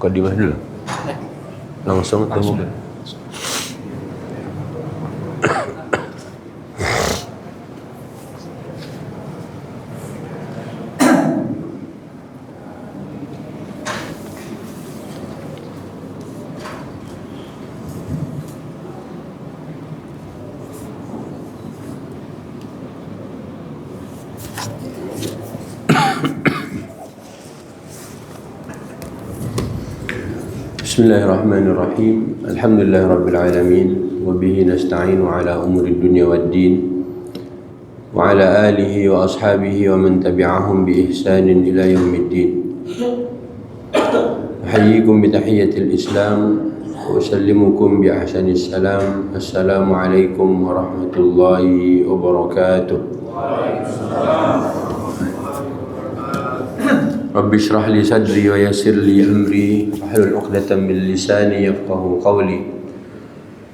Mukadimah dulu. Langsung atau mungkin? Bismillahirrahmanirrahim. Alhamdulillah rabbil alamin wa bihi nasta'inu ala umuri dunya waddin wa ala alihi wa ashabihi wa man tabi'ahum bi ihsanin ila yaumiddin. Uhayyikum bi tahiyyatil islam wa usallimukum bi ahsanis salam. Assalamu alaikum warahmatullahi wabarakatuh. Rabbi shrah li sadri wa yassir li amri wahlul 'uqdatam min lisani yafqahu qawli.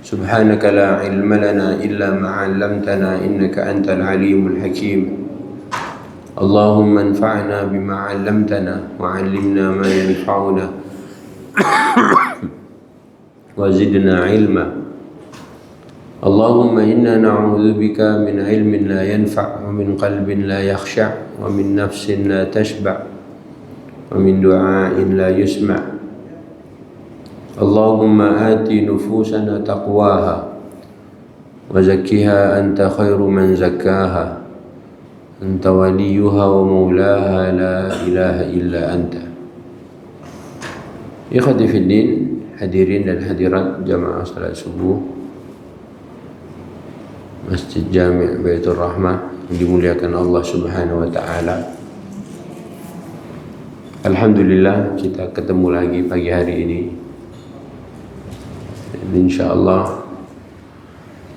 Subhanaka la ilma lana illa ma 'allamtana innaka antal alimul hakim. Allahumma anfa'na bima 'allamtana wa 'allimna ma yanfa'una wa zidna 'ilma. Allahumma inna na'udzubika min 'ilmin la yanfa' wa min qalbin la yakhsha' wa min nafsin la tashba' wa min du'ain la yusma'. Allahumma ati nufusana taqwaha wa zakkiha anta khairu man zakkaha anta waliyuha wa maulaha la ilaha illa anta. Ikhwati fiddin, hadirin dan hadirat jamaah salat subuh Masjid Jami' Baitur Rahmah yang dimuliakan Allah Subhanahu wa taala. Alhamdulillah kita ketemu lagi pagi hari ini. Dan insyaallah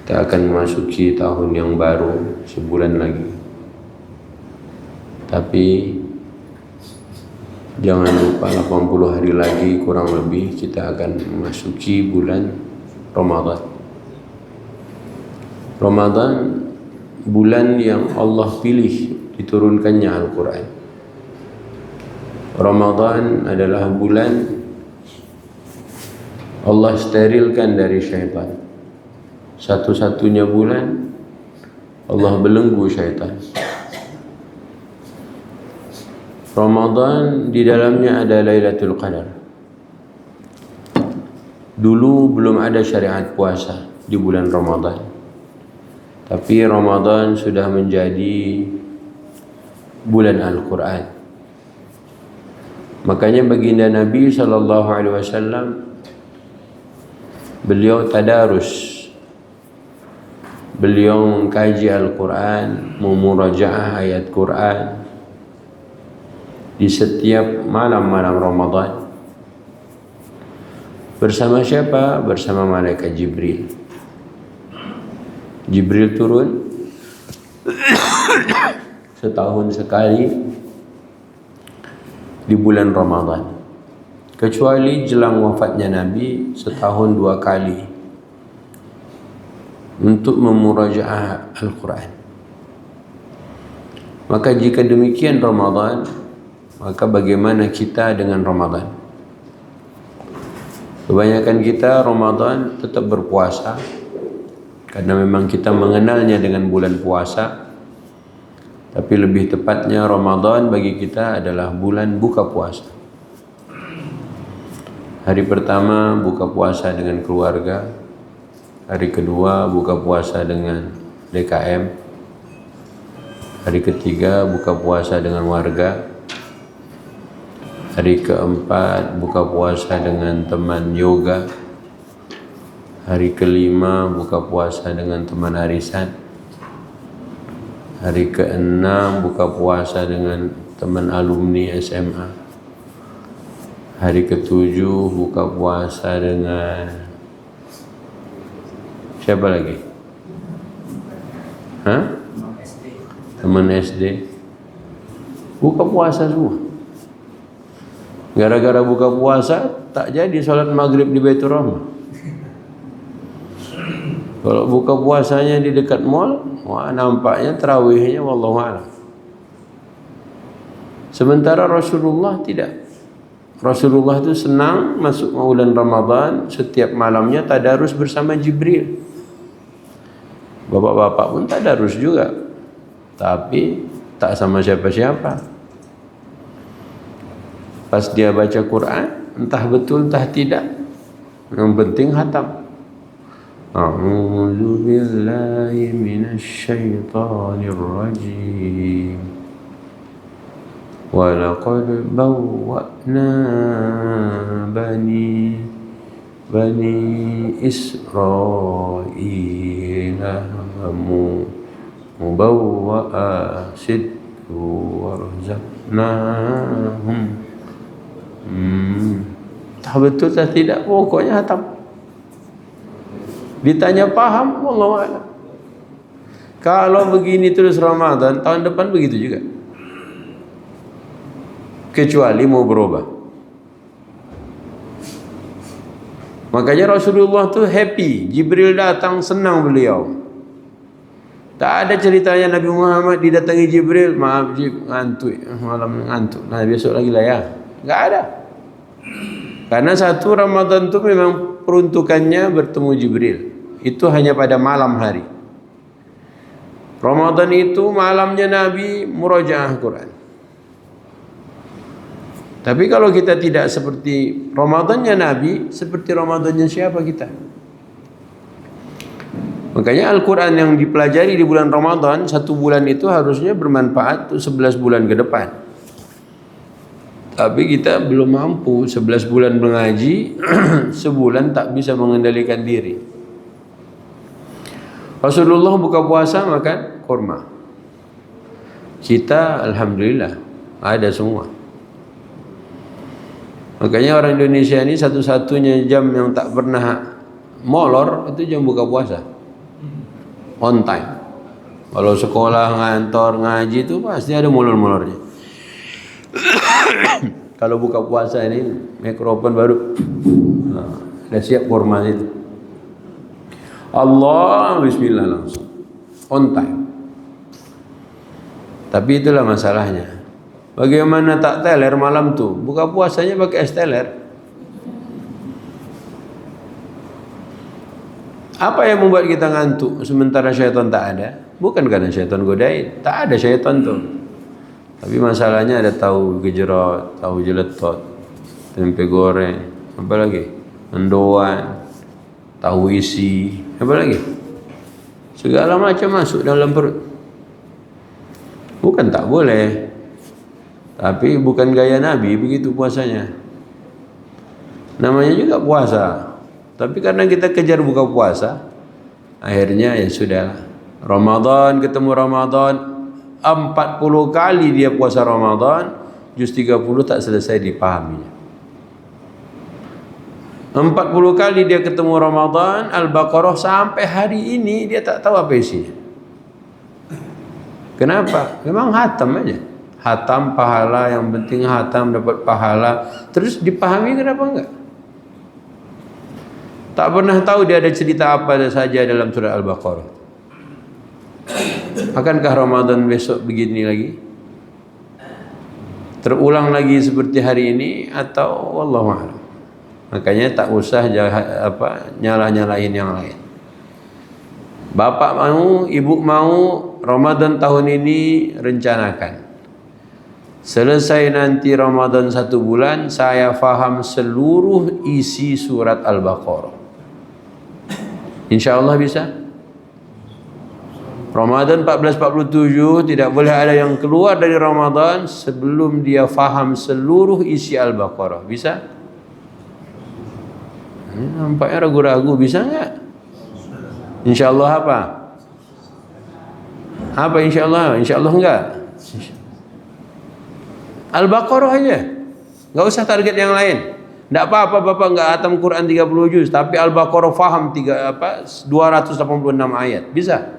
kita akan memasuki tahun yang baru sebulan lagi. Tapi jangan lupa 80 hari lagi kurang lebih kita akan memasuki bulan Ramadan. Ramadan bulan yang Allah pilih diturunkannya Al-Quran. Ramadan adalah bulan Allah sterilkan dari syaitan. Satu-satunya bulan Allah belenggu syaitan. Ramadan di dalamnya ada Lailatul Qadar. Dulu belum ada syariat puasa di bulan Ramadan. Tapi Ramadan sudah menjadi bulan Al-Quran. Makanya baginda Nabi SAW beliau tadarus, beliau mengkaji Al-Quran, memurajaah ayat Quran di setiap malam-malam Ramadan. Bersama siapa? Bersama malaikat Jibril. Jibril turun setahun sekali di bulan Ramadan, kecuali jelang wafatnya Nabi setahun 2 kali untuk memurajaah Al-Quran. Maka jika demikian Ramadan, maka bagaimana kita dengan Ramadan? Kebanyakan kita Ramadan tetap berpuasa karena memang kita mengenalnya dengan bulan puasa. Tapi lebih tepatnya Ramadan bagi kita adalah bulan buka puasa. Hari pertama buka puasa dengan keluarga. Hari kedua buka puasa dengan DKM. Hari ketiga buka puasa dengan warga. Hari keempat buka puasa dengan teman yoga. Hari kelima buka puasa dengan teman arisan. Hari ke-6 buka puasa dengan teman alumni SMA. Hari ke-7 buka puasa dengan siapa lagi? Teman SD. Buka puasa semua. Gara-gara buka puasa tak jadi sholat maghrib di Baitur Rahmah. Kalau buka puasanya di dekat mall, wah nampaknya tarawihnya wallahu a'lam. Sementara Rasulullah tidak. Rasulullah itu senang masuk bulan Ramadan, setiap malamnya tadarus bersama Jibril. Bapak-bapak pun tadarus juga, tapi tak sama siapa-siapa. Pas dia baca Quran, entah betul entah tidak, yang penting hatam. A'udzu billahi minasy syaithanir rajim. Wa laqad bawwa'na bani Israila mubawwa'a sidqin warzaqnahum. Tak betul tak tidak, pokoknya hatam. Ditanya paham, wallahu a'lam. Kalau begini terus Ramadan, tahun depan begitu juga. Kecuali mau berubah. Makanya Rasulullah tuh happy, Jibril datang senang beliau. Tak ada ceritanya Nabi Muhammad didatangi Jibril, maaf Jib, ngantuk, malam ngantuk. Nah besok lagi lah ya. Enggak ada. Karena satu Ramadan itu memang peruntukannya bertemu Jibril. Itu hanya pada malam hari. Ramadan itu malamnya Nabi murajaah Quran. Tapi kalau kita tidak seperti Ramadannya Nabi, seperti Ramadannya siapa kita? Makanya Al-Quran yang dipelajari di bulan Ramadan, 1 bulan itu harusnya bermanfaat untuk 11 bulan ke depan. Tapi kita belum mampu, 11 bulan mengaji, sebulan tak bisa mengendalikan diri. Rasulullah buka puasa makan kurma. Kita alhamdulillah ada semua. Makanya orang Indonesia ini satu-satunya jam yang tak pernah molor itu jam buka puasa. On time. Kalau sekolah, ngantor, ngaji itu pasti ada molor-molornya. Kalau buka puasa ini mikrofon baru udah siap kurma itu. Allah bismillah langsung on time. Tapi itulah masalahnya. Bagaimana tak teler malam tuh? Buka puasanya pakai es teler. Apa yang membuat kita ngantuk sementara syaitan tak ada? Bukan karena syaitan godain, tak ada syaitan tuh. Tapi masalahnya ada tahu gejrot, tahu jeletot, tempe goreng, apa lagi? Mendoan, tahu isi, apa lagi? Segala macam masuk dalam perut. Bukan tak boleh, tapi bukan gaya Nabi begitu puasanya. Namanya juga puasa. Tapi karena kita kejar buka puasa, akhirnya ya sudah. Ramadan ketemu Ramadan, 40 kali dia puasa Ramadan, juz 30 tak selesai dipahaminya. 40 kali dia ketemu Ramadan, Al-Baqarah sampai hari ini dia tak tahu apa isinya. Kenapa? Memang hatam aja. Hatam pahala, yang penting hatam dapat pahala. Terus dipahami kenapa enggak? Tak pernah tahu dia ada cerita apa saja dalam surah Al-Baqarah. Akankah Ramadan besok begini lagi? Terulang lagi seperti hari ini atau wallahu a'lam. Makanya tak usah nyalah-nyalahin yang lain. Bapak mau, ibu mau, Ramadan tahun ini rencanakan. Selesai nanti Ramadan 1 bulan, saya faham seluruh isi surat Al-Baqarah. InsyaAllah bisa. Ramadan 1447 tidak boleh ada yang keluar dari Ramadan sebelum dia faham seluruh isi Al-Baqarah. Bisa? Nampaknya ragu-ragu. Bisa enggak? InsyaAllah apa? Apa insyaAllah? InsyaAllah enggak? Al-Baqarah aja. Enggak usah target yang lain. Enggak apa-apa Bapak enggak hatam Quran 30 juz, tapi Al-Baqarah faham 286 ayat. Bisa?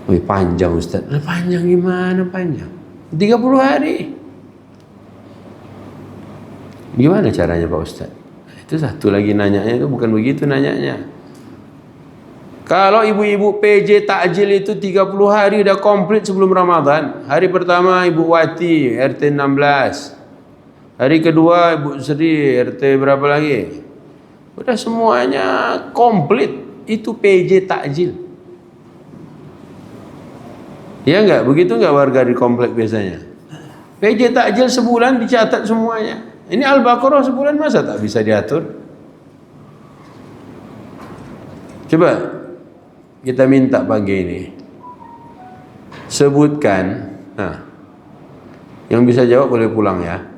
Wih, panjang Ustaz. Panjang gimana panjang? 30 hari. Gimana caranya Pak Ustaz? Itu satu lagi nanyanya, itu bukan begitu nanyanya. Kalau ibu-ibu PJ takjil itu 30 hari udah komplit sebelum Ramadan. Hari pertama Ibu Wati RT 16. Hari kedua Ibu Sri RT berapa lagi? Udah semuanya komplit. Itu PJ takjil. Ya enggak? Begitu enggak warga di komplek biasanya? PJ takjil sebulan dicatat semuanya. Ini Al-Baqarah sebulan masa tak bisa diatur? Coba kita minta pagi ini. Sebutkan, yang bisa jawab boleh pulang ya.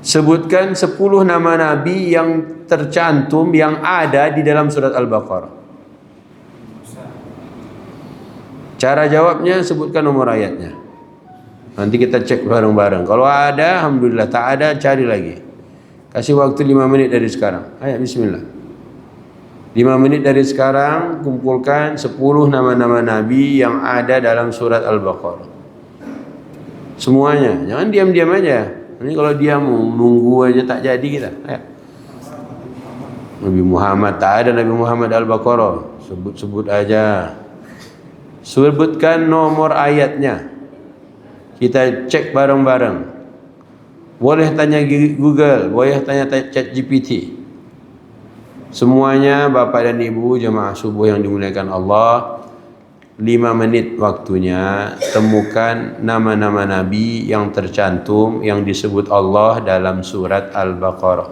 Sebutkan 10 nama Nabi yang tercantum, yang ada di dalam surat Al-Baqarah. Cara jawabnya sebutkan nomor ayatnya. Nanti kita cek bareng-bareng. Kalau ada, alhamdulillah. Tak ada, cari lagi. Kasih waktu 5 menit dari sekarang. Ayo, bismillah. 5 menit dari sekarang, kumpulkan 10 nama-nama Nabi yang ada dalam surat Al-Baqarah. Semuanya. Jangan diam-diam aja. Ini kalau diam nunggu aja tak jadi kita. Ayo. Nabi Muhammad, tak ada Nabi Muhammad Al-Baqarah. Sebut-sebut aja. Sebutkan nomor ayatnya. Kita cek bareng-bareng. Boleh tanya Google, boleh tanya ChatGPT. Semuanya Bapak dan Ibu jemaah subuh yang dimuliakan Allah, 5 menit waktunya, temukan nama-nama Nabi yang tercantum, yang disebut Allah dalam surat Al-Baqarah.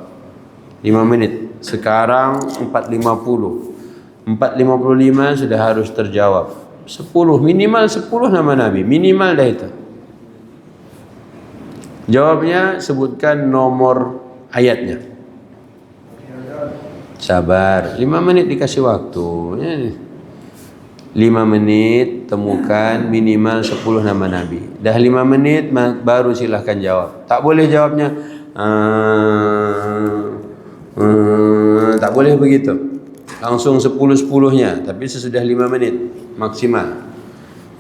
5 menit. Sekarang 4.50. 4.55 sudah harus terjawab. 10, minimal 10 nama Nabi, minimal dah itu. Jawabnya sebutkan nomor ayatnya. Sabar, 5 menit dikasih waktu. 5 menit temukan minimal 10 nama Nabi. Dah 5 menit baru silahkan jawab. Tak boleh jawabnya tak boleh begitu. Langsung 10-10-nya, tapi sesudah 5 menit maksimal.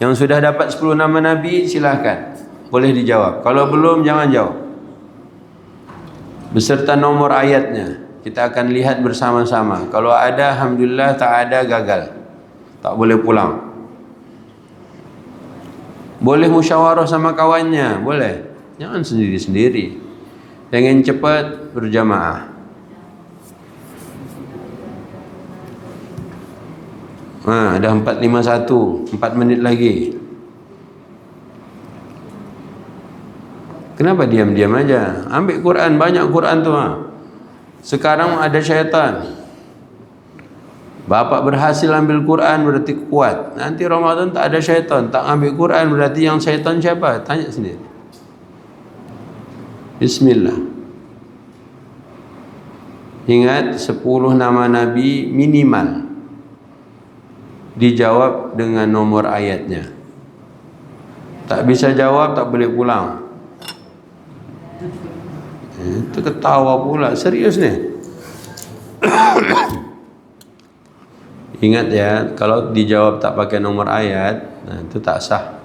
Yang sudah dapat 10 nama Nabi silahkan, boleh dijawab. Kalau belum jangan jawab. Beserta nomor ayatnya. Kita akan lihat bersama-sama. Kalau ada alhamdulillah, tak ada gagal. Tak boleh pulang. Boleh musyawarah sama kawannya, boleh. Jangan sendiri-sendiri. Pengen cepat berjamaah. Dah 4.51, 4 menit lagi. Kenapa diam-diam aja? Ambil Quran, banyak Quran tu. Sekarang ada syaitan. Bapak berhasil ambil Quran berarti kuat. Nanti Ramadan tak ada syaitan, tak ambil Quran berarti yang syaitan siapa? Tanya sendiri. Bismillah. Ingat 10 nama Nabi minimal. Dijawab dengan nomor ayatnya. Tak bisa jawab, tak boleh pulang. Itu ketawa pula, serius nih. Ingat ya, kalau dijawab tak pakai nomor ayat, itu tak sah.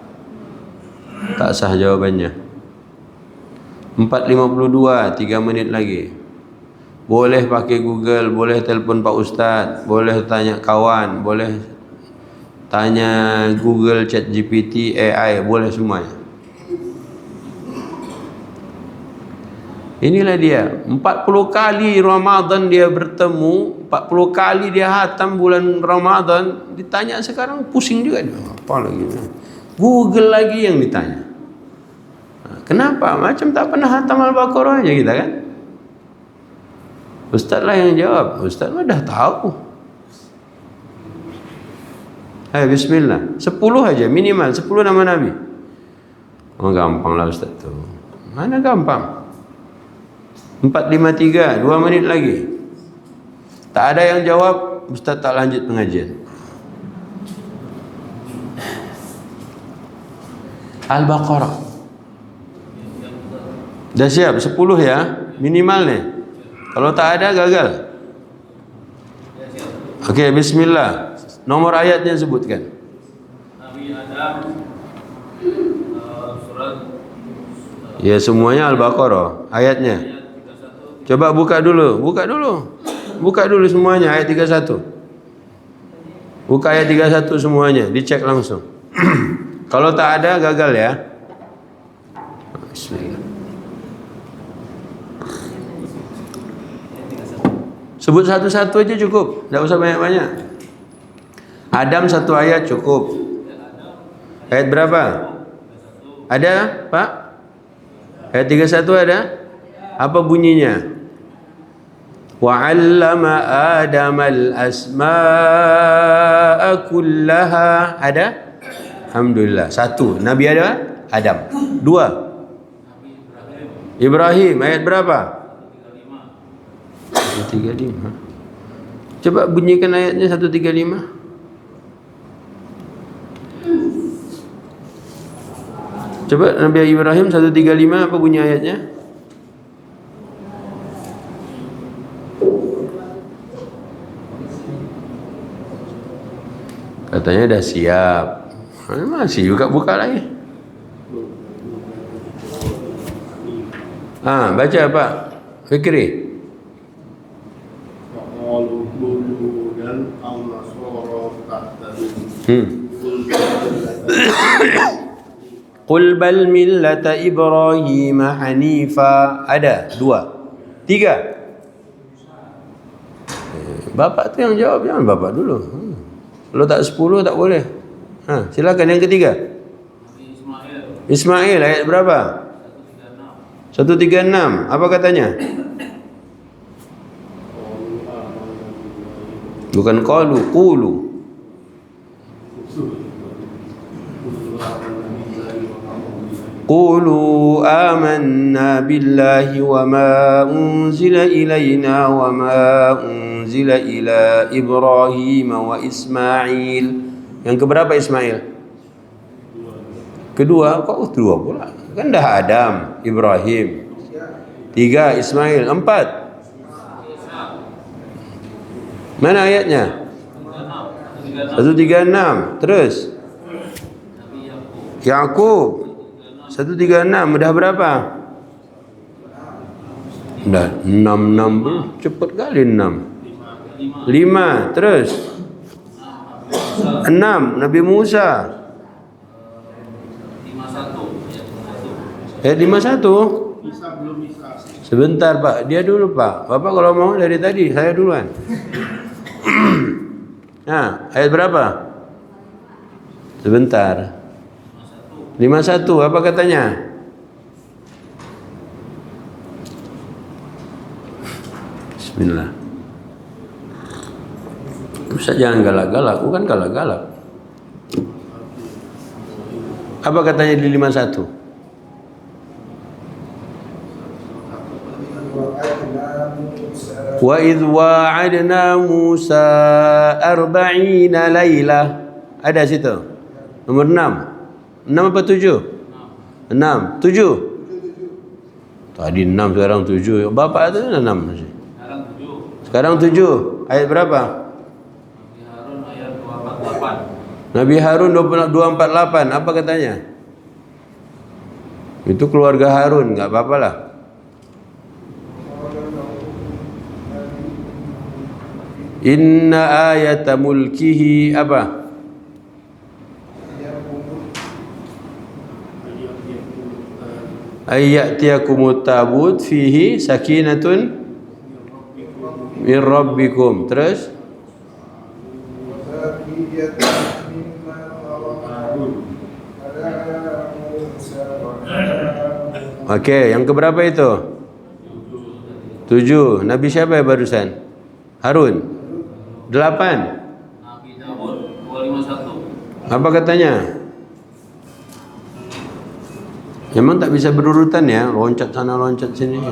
Tak sah jawabannya. 4.52, 3 menit lagi. Boleh pakai Google, boleh telefon Pak Ustaz, boleh tanya kawan, boleh tanya Google, ChatGPT, AI, boleh semuanya. Inilah dia, 40 kali Ramadan dia bertemu, 40 kali dia hatam bulan Ramadan. Ditanya sekarang pusing juga dia. Apa lagi? Google lagi yang ditanya. Kenapa? Macam tak pernah hatam Al-Baqarah aja kita kan? Ustaz lah yang jawab. Ustaz mah dah tahu. Ayo bismillah. 10 aja minimal, 10 nama Nabi. Oh gampang lah Ustaz tu. Mana gampang? 4.53, 2 menit lagi. Tak ada yang jawab, Ustaz tak lanjut pengajian. Al-Baqarah. Dah siap? 10 ya? Minimal nih. Kalau tak ada, gagal. Okey, bismillah. Nomor ayatnya sebutkan. Nabi Adam, surat. Ya semuanya Al-Baqarah. Ayatnya. Coba buka dulu. Buka dulu semuanya ayat 31. Buka ayat 31 semuanya, dicek langsung. Kalau tak ada, gagal ya. Bismillah. Sebut satu-satu aja cukup, tidak usah banyak-banyak. Adam satu ayat cukup. Ayat berapa? Ada, Pak? Ayat 31 ada? Apa bunyinya? Wa 'allama Adamal asma'a kullaha. Ada? Alhamdulillah. Satu, Nabi ada? Adam. Dua, Ibrahim. Ayat berapa? 135. Coba bunyikan ayatnya 135. Coba Nabi Ibrahim 135 apa bunyi ayatnya? Katanya dah siap. Masih juga buka lagi. Baca Pak Fikri. Qul bal millata Ibrahim hanifa. Ada? Dua. Tiga. Bapak tu yang jawab, jangan bapak dulu. Kalau tak 10 tak boleh. Silakan yang ketiga. Ismail ayat berapa? 136. Apa katanya? Bukan qalu, qulu. Qulu amanna billahi wa ma unzila ilaina wa ma unzila ila Ibrahim wa Ismail. Yang keberapa Ismail? Kedua. Kok dua pula? Kan dah Adam, Ibrahim. 3 Ismail. 4. Mana ayatnya? 136. Terus Yakub 136. Dah berapa? Dah 6 cepat kali 6. 5. Terus 6 Nabi Musa. 51. Sebentar Pak, dia dulu Pak. Bapak kalau mau dari tadi, saya duluan. Ayat berapa? Sebentar. 51, apa katanya? Bismillah. Ustaz jangan galak-galak, bukan galak-galak. Apa katanya di 51? Wa idh wa'adna Musa 40 lailah. Ada situ. Nomor 6. 6 apa 7? 6. 7. Tadi 6, sekarang 7. Bapak itu 6. Sekarang 7. Ayat berapa? Nabi Harun 248. Apa katanya? Itu keluarga Harun, enggak apa-apalah. Inna ayata mulkihi apa? Ayyatiyakumut tabut fihi sakinatun min rabbikum. Terus Okey, yang keberapa itu? 7. Nabi siapa ya barusan? Harun. 8. Nabi Daud 251. Apa katanya? Memang tak bisa berurutan ya, loncat sana loncat sini.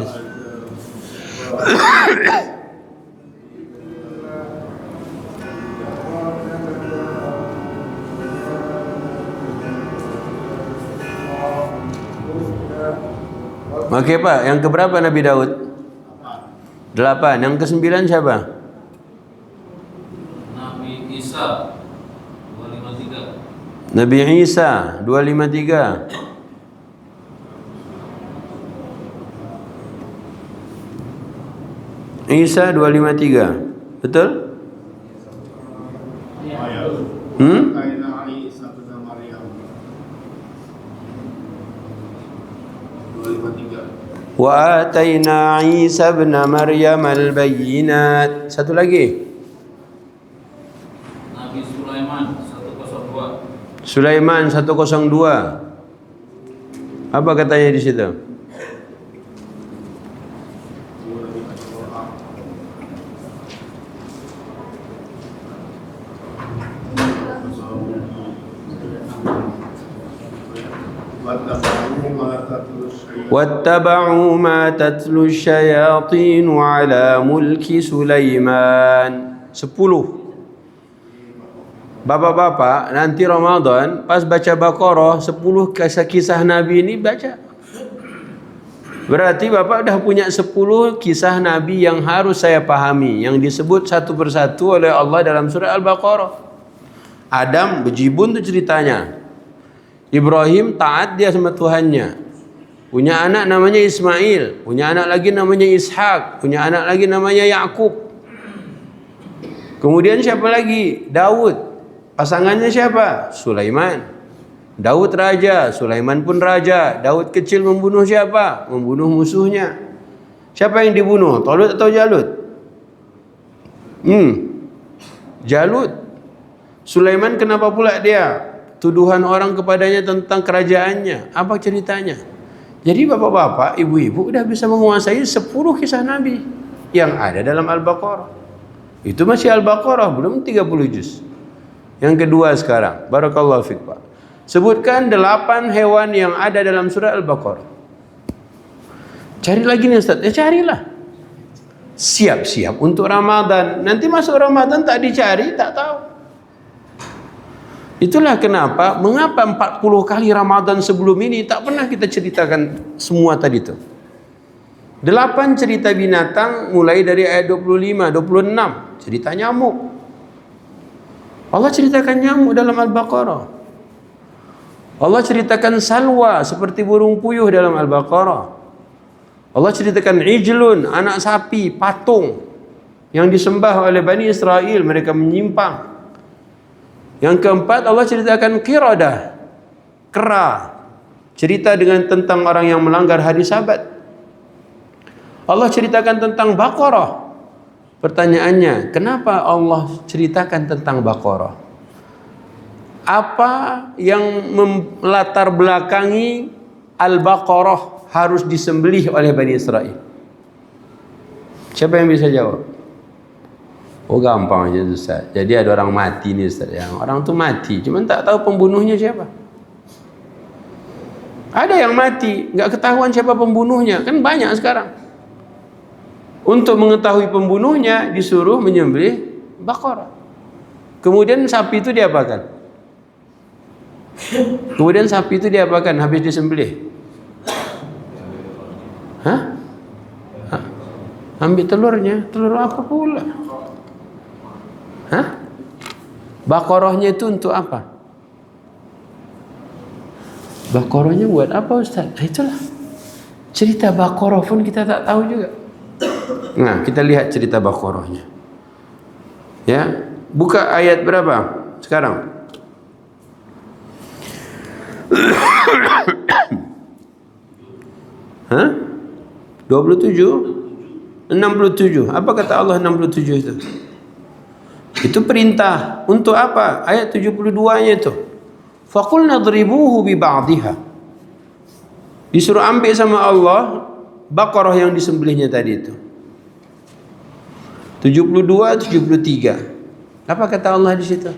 Okey Pak, yang keberapa Nabi Daud? 8. Yang ke-9 siapa? Isa 253. Nabi Isa 253. Isa 253. Betul? Wa ataina Isa ibn Maryam al-bayyinat. Satu lagi. Nabi Sulaiman 102. Sulaiman 102. Apa katanya di situ? Wattaba'u ma tatlu syayatin ala mulki Sulaiman. 10. Bapak-bapak, nanti Ramadan pas baca Baqarah 10 kisah Nabi ini baca. Berarti Bapak dah punya 10 kisah Nabi yang harus saya pahami, yang disebut satu persatu oleh Allah dalam surah Al-Baqarah. Adam bejibun tu ceritanya. Ibrahim taat dia sama Tuhannya. Punya anak namanya Ismail, punya anak lagi namanya Ishak, punya anak lagi namanya Yakub. Kemudian siapa lagi? Daud. Pasangannya siapa? Sulaiman. Daud raja, Sulaiman pun raja. Daud kecil membunuh siapa? Membunuh musuhnya. Siapa yang dibunuh? Talut atau Jalut? Jalut. Sulaiman kenapa pula dia? Tuduhan orang kepadanya tentang kerajaannya. Apa ceritanya? Jadi bapak-bapak, ibu-ibu udah bisa menguasai 10 kisah Nabi yang ada dalam Al-Baqarah. Itu masih Al-Baqarah, belum 30 juz. Yang kedua sekarang, barakallahu fiik Pak. Sebutkan 8 hewan yang ada dalam surah Al-Baqarah. Cari lagi nih Ustaz. Carilah. Siap-siap untuk Ramadan. Nanti masuk Ramadan tak dicari, tak tahu. Itulah mengapa 40 kali Ramadan sebelum ini tak pernah kita ceritakan semua tadi itu. 8 cerita binatang mulai dari ayat 25, 26. Cerita nyamuk. Allah ceritakan nyamuk dalam Al-Baqarah. Allah ceritakan salwa seperti burung puyuh dalam Al-Baqarah. Allah ceritakan ijlun, anak sapi, patung yang disembah oleh Bani Israel, mereka menyimpang. Yang keempat, Allah ceritakan qiradah, kera, cerita tentang orang yang melanggar hari Sabat. Allah ceritakan tentang Baqarah. Pertanyaannya, kenapa Allah ceritakan tentang Baqarah? Apa yang melatar belakangi Al-Baqarah harus disembelih oleh Bani Israel? Siapa yang bisa jawab? Oh gampang aja Ustaz. Jadi ada orang mati nih Ustaz. Orang tu mati, cuma tak tahu pembunuhnya siapa. Ada yang mati, enggak ketahuan siapa pembunuhnya. Kan banyak sekarang. Untuk mengetahui pembunuhnya disuruh menyembelih Baqarah. Kemudian sapi itu diapakan? Habis disembelih? Hah? Ambil telurnya. Telur apa pula? Hah? Baqarahnya itu untuk apa? Baqarahnya buat apa Ustaz? Itulah. Cerita Baqarah pun kita tak tahu juga. Nah, kita lihat cerita Baqarahnya. Ya, buka ayat berapa sekarang? Hah? 27? 67. Apa kata Allah 67 itu? Itu perintah. Untuk apa? Ayat 72-nya itu. Faqulna dribuhu bi ba'dihha. Disuruh ambil sama Allah Baqarah yang disembelihnya tadi itu. 72, 73. Apa kata Allah di situ?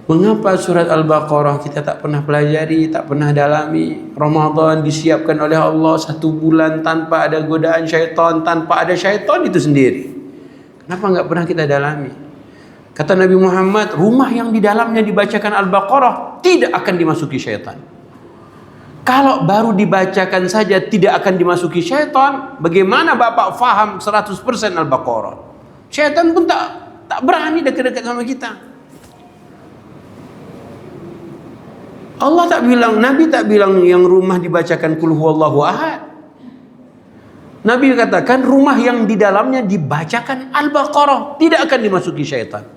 Mengapa surat Al-Baqarah kita tak pernah pelajari, tak pernah dalami? Ramadan disiapkan oleh Allah 1 bulan tanpa ada godaan syaitan, tanpa ada syaitan itu sendiri. Kenapa enggak pernah kita dalami? Kata Nabi Muhammad, rumah yang di dalamnya dibacakan Al-Baqarah tidak akan dimasuki syaitan. Kalau baru dibacakan saja tidak akan dimasuki syaitan, bagaimana Bapak faham 100% Al-Baqarah? Syaitan pun tak berani dekat-dekat sama kita. Allah tak bilang, Nabi tak bilang yang rumah dibacakan Qul huwallahu ahad. Nabi katakan rumah yang di dalamnya dibacakan Al-Baqarah tidak akan dimasuki syaitan.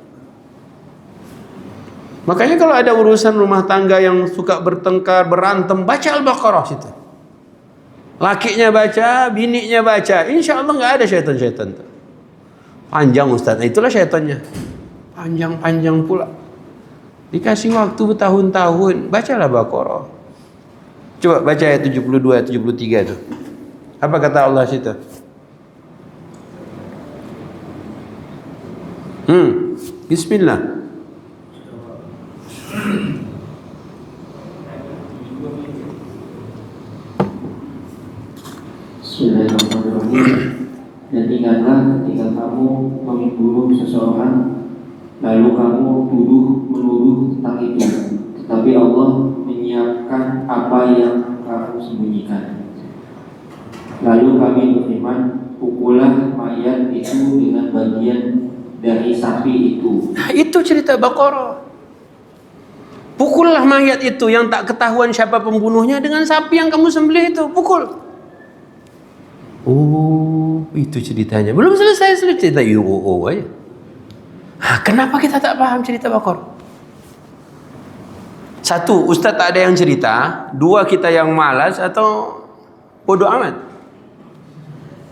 Makanya kalau ada urusan rumah tangga yang suka bertengkar, berantem, baca Al-Baqarah situ. Lakinya baca, biniknya baca, insya Allah nggak ada syaitan-syaitan tuh. Panjang Ustaz, nah, itulah syaitannya. Panjang-panjang pula. Dikasih waktu bertahun-tahun, bacalah Baqarah. Coba baca ayat 72, 73 tuh. Apa kata Allah situ? Bismillah. Bismillahirrahmanirrahim. Dan ingatlah ketika kamu membunuh seseorang, lalu kamu menuduh tentang itu, tetapi Allah menyiapkan apa yang kamu sembunyikan. Lalu kami berfirman, pukullah mayat itu dengan bagian dari sapi itu. Nah, itu cerita Baqarah. Pukullah mayat itu yang tak ketahuan siapa pembunuhnya dengan sapi yang kamu sembelih itu. Pukul. Oh, itu ceritanya. Belum selesai cerita UOO aja. Kenapa kita tak paham cerita Baqarah? Satu, Ustaz tak ada yang cerita. Dua, kita yang malas atau bodoh amat.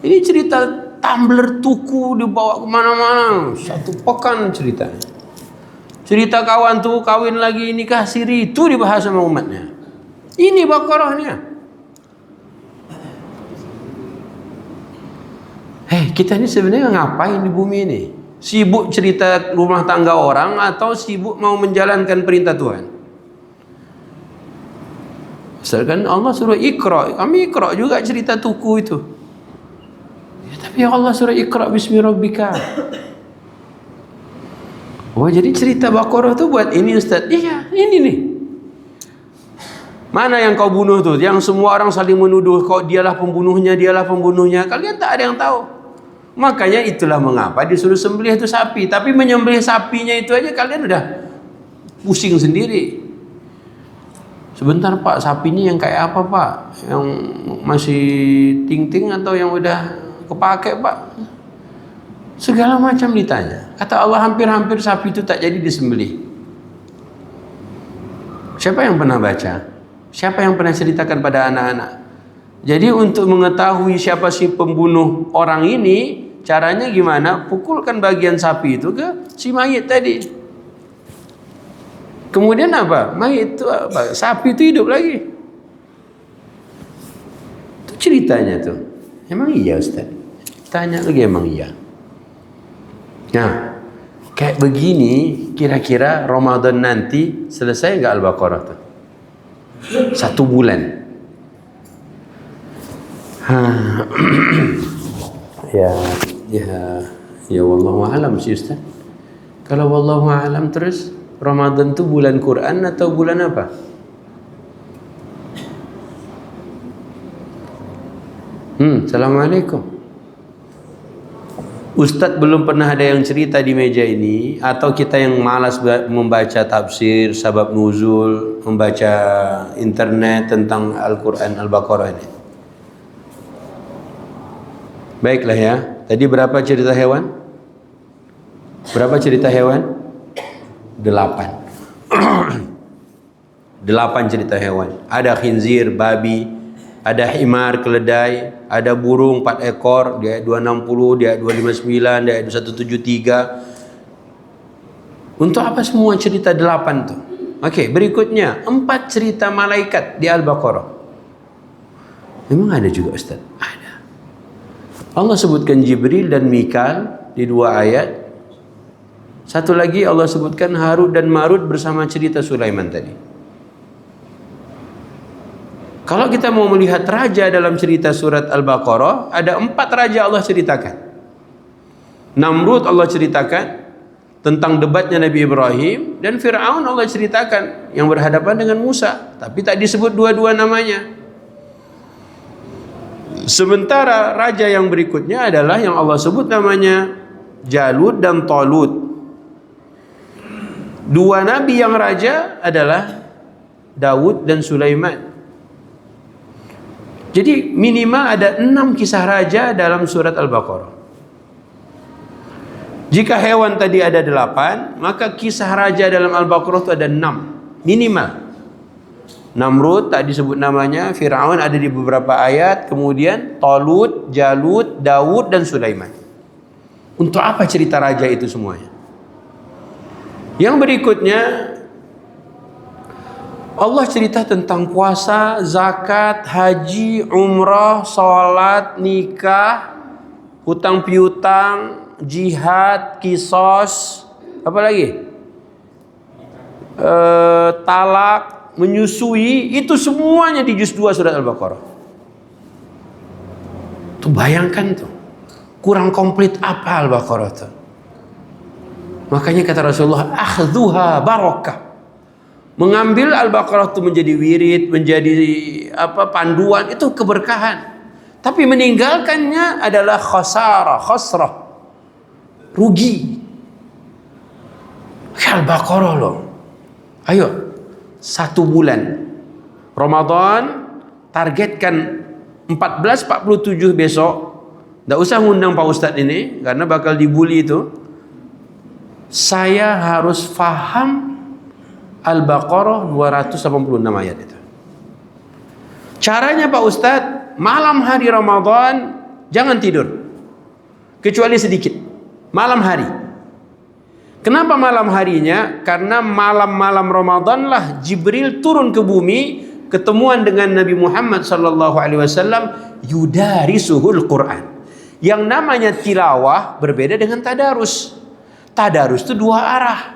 Ini cerita tumbler tuku dibawa kemana-mana. Satu pekan ceritanya. Cerita kawan tuh kawin lagi nikah siri, itu dibahas sama umatnya. Ini Baqarahnya. Kita ini sebenarnya ngapain di bumi ini? Sibuk cerita rumah tangga orang atau sibuk mau menjalankan perintah Tuhan? Misalkan Allah suruh Iqra, kami Iqra juga cerita tuku itu. Tapi Allah suruh Iqra bismi rabbika. Oh, jadi cerita Baqarah itu buat ini Ustaz. Iya, ini nih. Mana yang kau bunuh tuh? Yang semua orang saling menuduh kau dialah pembunuhnya, dialah pembunuhnya. Kalian tak ada yang tahu. Makanya itulah mengapa disuruh sembelih itu sapi. Tapi menyembelih sapinya itu aja kalian udah pusing sendiri. Sebentar Pak, sapinya yang kayak apa Pak? Yang masih ting-ting atau yang udah kepake Pak? Segala macam ditanya. Kata Allah, hampir-hampir sapi itu tak jadi disembelih. Siapa yang pernah baca? Siapa yang pernah ceritakan pada anak-anak? Jadi untuk mengetahui siapa si pembunuh orang ini, caranya gimana? Pukulkan bagian sapi itu ke si mayit tadi. Kemudian apa? Mayit itu apa? Sapi itu hidup lagi. Itu ceritanya tuh. Emang iya Ustaz? Tanya lagi, emang iya. Nah, kayak begini kira-kira Ramadan nanti selesai nggak Al-Baqarah tuh? 1 bulan. Ya wallahu a'lam sih Ustaz. Kalau wallahu a'lam terus Ramadan tuh bulan Quran atau bulan apa? Assalamualaikum. Ustadz belum pernah ada yang cerita di meja ini, atau kita yang malas membaca tafsir, sabab nuzul, membaca internet tentang Al-Quran Al-Baqarah ini. Baiklah ya. Tadi berapa cerita hewan? Berapa cerita hewan? 8. 8 cerita hewan. Ada khinzir, babi, ada himar, keledai, ada burung 4 ekor, di ayat 260, di ayat 259, di ayat 173. Untuk apa semua cerita 8 tuh? Oke, berikutnya 4 cerita malaikat di Al-Baqarah. Memang ada juga Ustaz? Ada. Allah sebutkan Jibril dan Mikal di 2 ayat. Satu lagi Allah sebutkan Harut dan Marut bersama cerita Sulaiman tadi. Kalau kita mau melihat raja dalam cerita surat Al-Baqarah, ada 4 raja Allah ceritakan. Namrud Allah ceritakan tentang debatnya Nabi Ibrahim, dan Fir'aun Allah ceritakan yang berhadapan dengan Musa, tapi tak disebut dua-dua namanya. Sementara raja yang berikutnya adalah yang Allah sebut namanya Jalut dan Talut. 2 nabi yang raja adalah Daud dan Sulaiman. Jadi minimal ada 6 kisah raja dalam surat Al-Baqarah. Jika hewan tadi ada 8, maka kisah raja dalam Al-Baqarah itu ada 6 minimal. 6 Namrud tak disebut namanya, Fir'aun ada di beberapa ayat, kemudian Talut, Jalut, Daud dan Sulaiman. Untuk apa cerita raja itu semuanya? Yang berikutnya Allah cerita tentang puasa, zakat, haji, umrah, salat, nikah, hutang piutang, jihad, kisos, apa lagi? Talak, menyusui, itu semuanya di juz 2 surat Al-Baqarah. Tuh bayangkan tuh, kurang komplit apa Al-Baqarah tuh. Makanya kata Rasulullah, akhdhuha barakah. Mengambil Al-Baqarah itu menjadi wirid, menjadi panduan, itu keberkahan. Tapi meninggalkannya adalah khasrah, rugi. Al-Baqarah loh. Ayo, 1 bulan Ramadan, targetkan 14:47 besok. Tidak usah ngundang Pak Ustadz ini, karena bakal dibully itu. Saya harus faham Al-Baqarah 286 ayat itu. Caranya Pak Ustadz, malam hari Ramadan jangan tidur, kecuali sedikit. Malam hari. Kenapa malam harinya? Karena malam-malam Ramadan lah Jibril turun ke bumi, ketemuan dengan Nabi Muhammad SAW, yudarisuhul Quran. Yang namanya tilawah berbeda dengan tadarus. Tadarus itu 2 arah.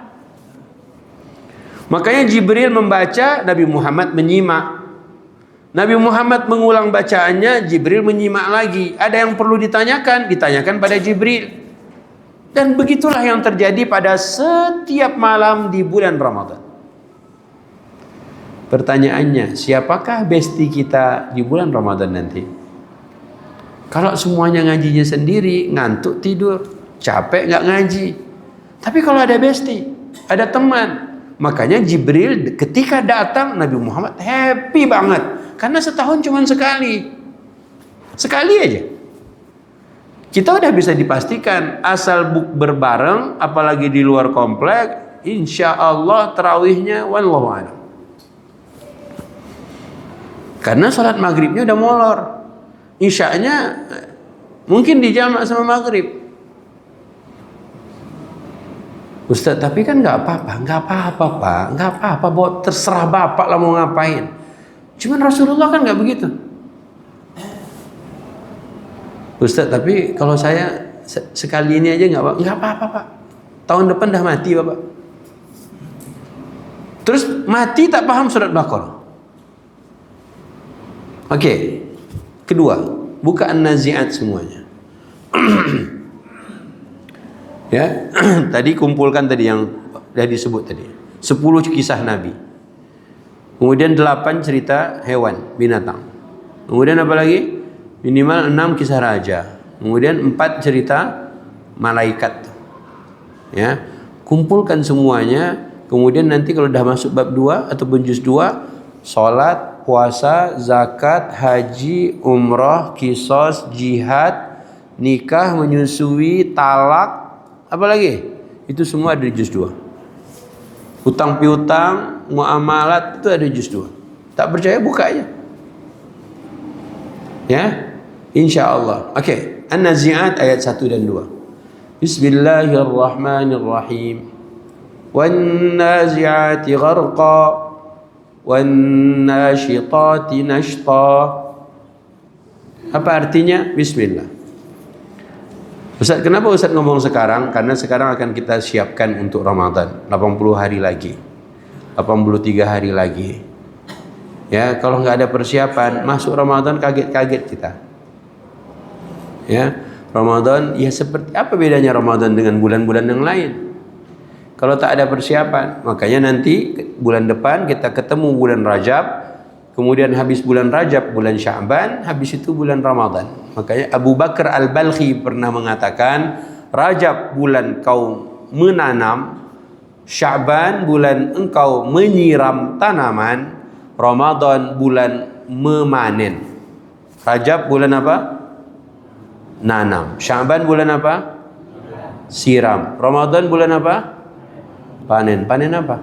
Makanya Jibril membaca, Nabi Muhammad menyimak. Nabi Muhammad mengulang bacaannya, Jibril menyimak lagi. Ada yang perlu ditanyakan pada Jibril. Dan begitulah yang terjadi pada setiap malam di bulan Ramadan. Pertanyaannya, siapakah bestie kita di bulan Ramadan nanti? Kalau semuanya ngajinya sendiri, ngantuk tidur, capek nggak ngaji. Tapi kalau ada bestie, ada teman, makanya Jibril ketika datang, Nabi Muhammad happy banget. Karena setahun cuma sekali. Sekali aja. Kita udah bisa dipastikan, asal berbareng, apalagi di luar komplek, insya Allah tarawihnya wallahu a'lam. Karena sholat maghribnya udah molor, isya'nya mungkin dijamak sama maghrib. Ustaz, tapi kan nggak apa-apa Pak, terserah Bapak lah mau ngapain. Cuman Rasulullah kan nggak begitu. Ustaz, tapi kalau saya sekali ini aja nggak apa-apa Pak. Tahun depan dah mati Bapak. Terus mati tak paham surat Baqarah. Oke. Kedua, buka An-Nazi'at semuanya. Ya, tadi kumpulkan tadi yang sudah disebut tadi. 10 kisah Nabi. Kemudian 8 cerita hewan, binatang. Kemudian apa lagi? Minimal 6 kisah raja. Kemudian 4 cerita malaikat. Ya, kumpulkan semuanya. Kemudian nanti kalau dah masuk bab 2 atau juz 2, salat, puasa, zakat, haji, umrah, kisos, jihad, nikah, menyusui, talak, apa lagi? Itu semua ada di juz 2. Hutang piutang, muamalat, itu ada di juz 2. Tak percaya buka aja. Ya, insyaallah. Oke, An-Nazi'at ayat 1 dan 2. Bismillahirrahmanirrahim. Wan-nazi'ati gharqa wan-nashitati nashta. Apa artinya? Bismillah. Ustaz, kenapa Ustaz ngomong sekarang? Karena sekarang akan kita siapkan untuk Ramadan. 80 hari lagi, 83 hari lagi. Ya, kalau nggak ada persiapan, masuk Ramadan kaget-kaget kita. Ya, Ramadan ya seperti apa bedanya Ramadan dengan bulan-bulan yang lain? Kalau tak ada persiapan, makanya nanti bulan depan kita ketemu bulan Rajab, kemudian habis bulan Rajab bulan Sya'ban, habis itu bulan Ramadan. Makanya Abu Bakar Al-Balkhi pernah mengatakan, Rajab bulan kau menanam, Sya'ban bulan engkau menyiram tanaman, Ramadan bulan memanen. Rajab bulan apa? Nanam. Sya'ban bulan apa? Siram. Ramadan bulan apa? Panen. Panen apa?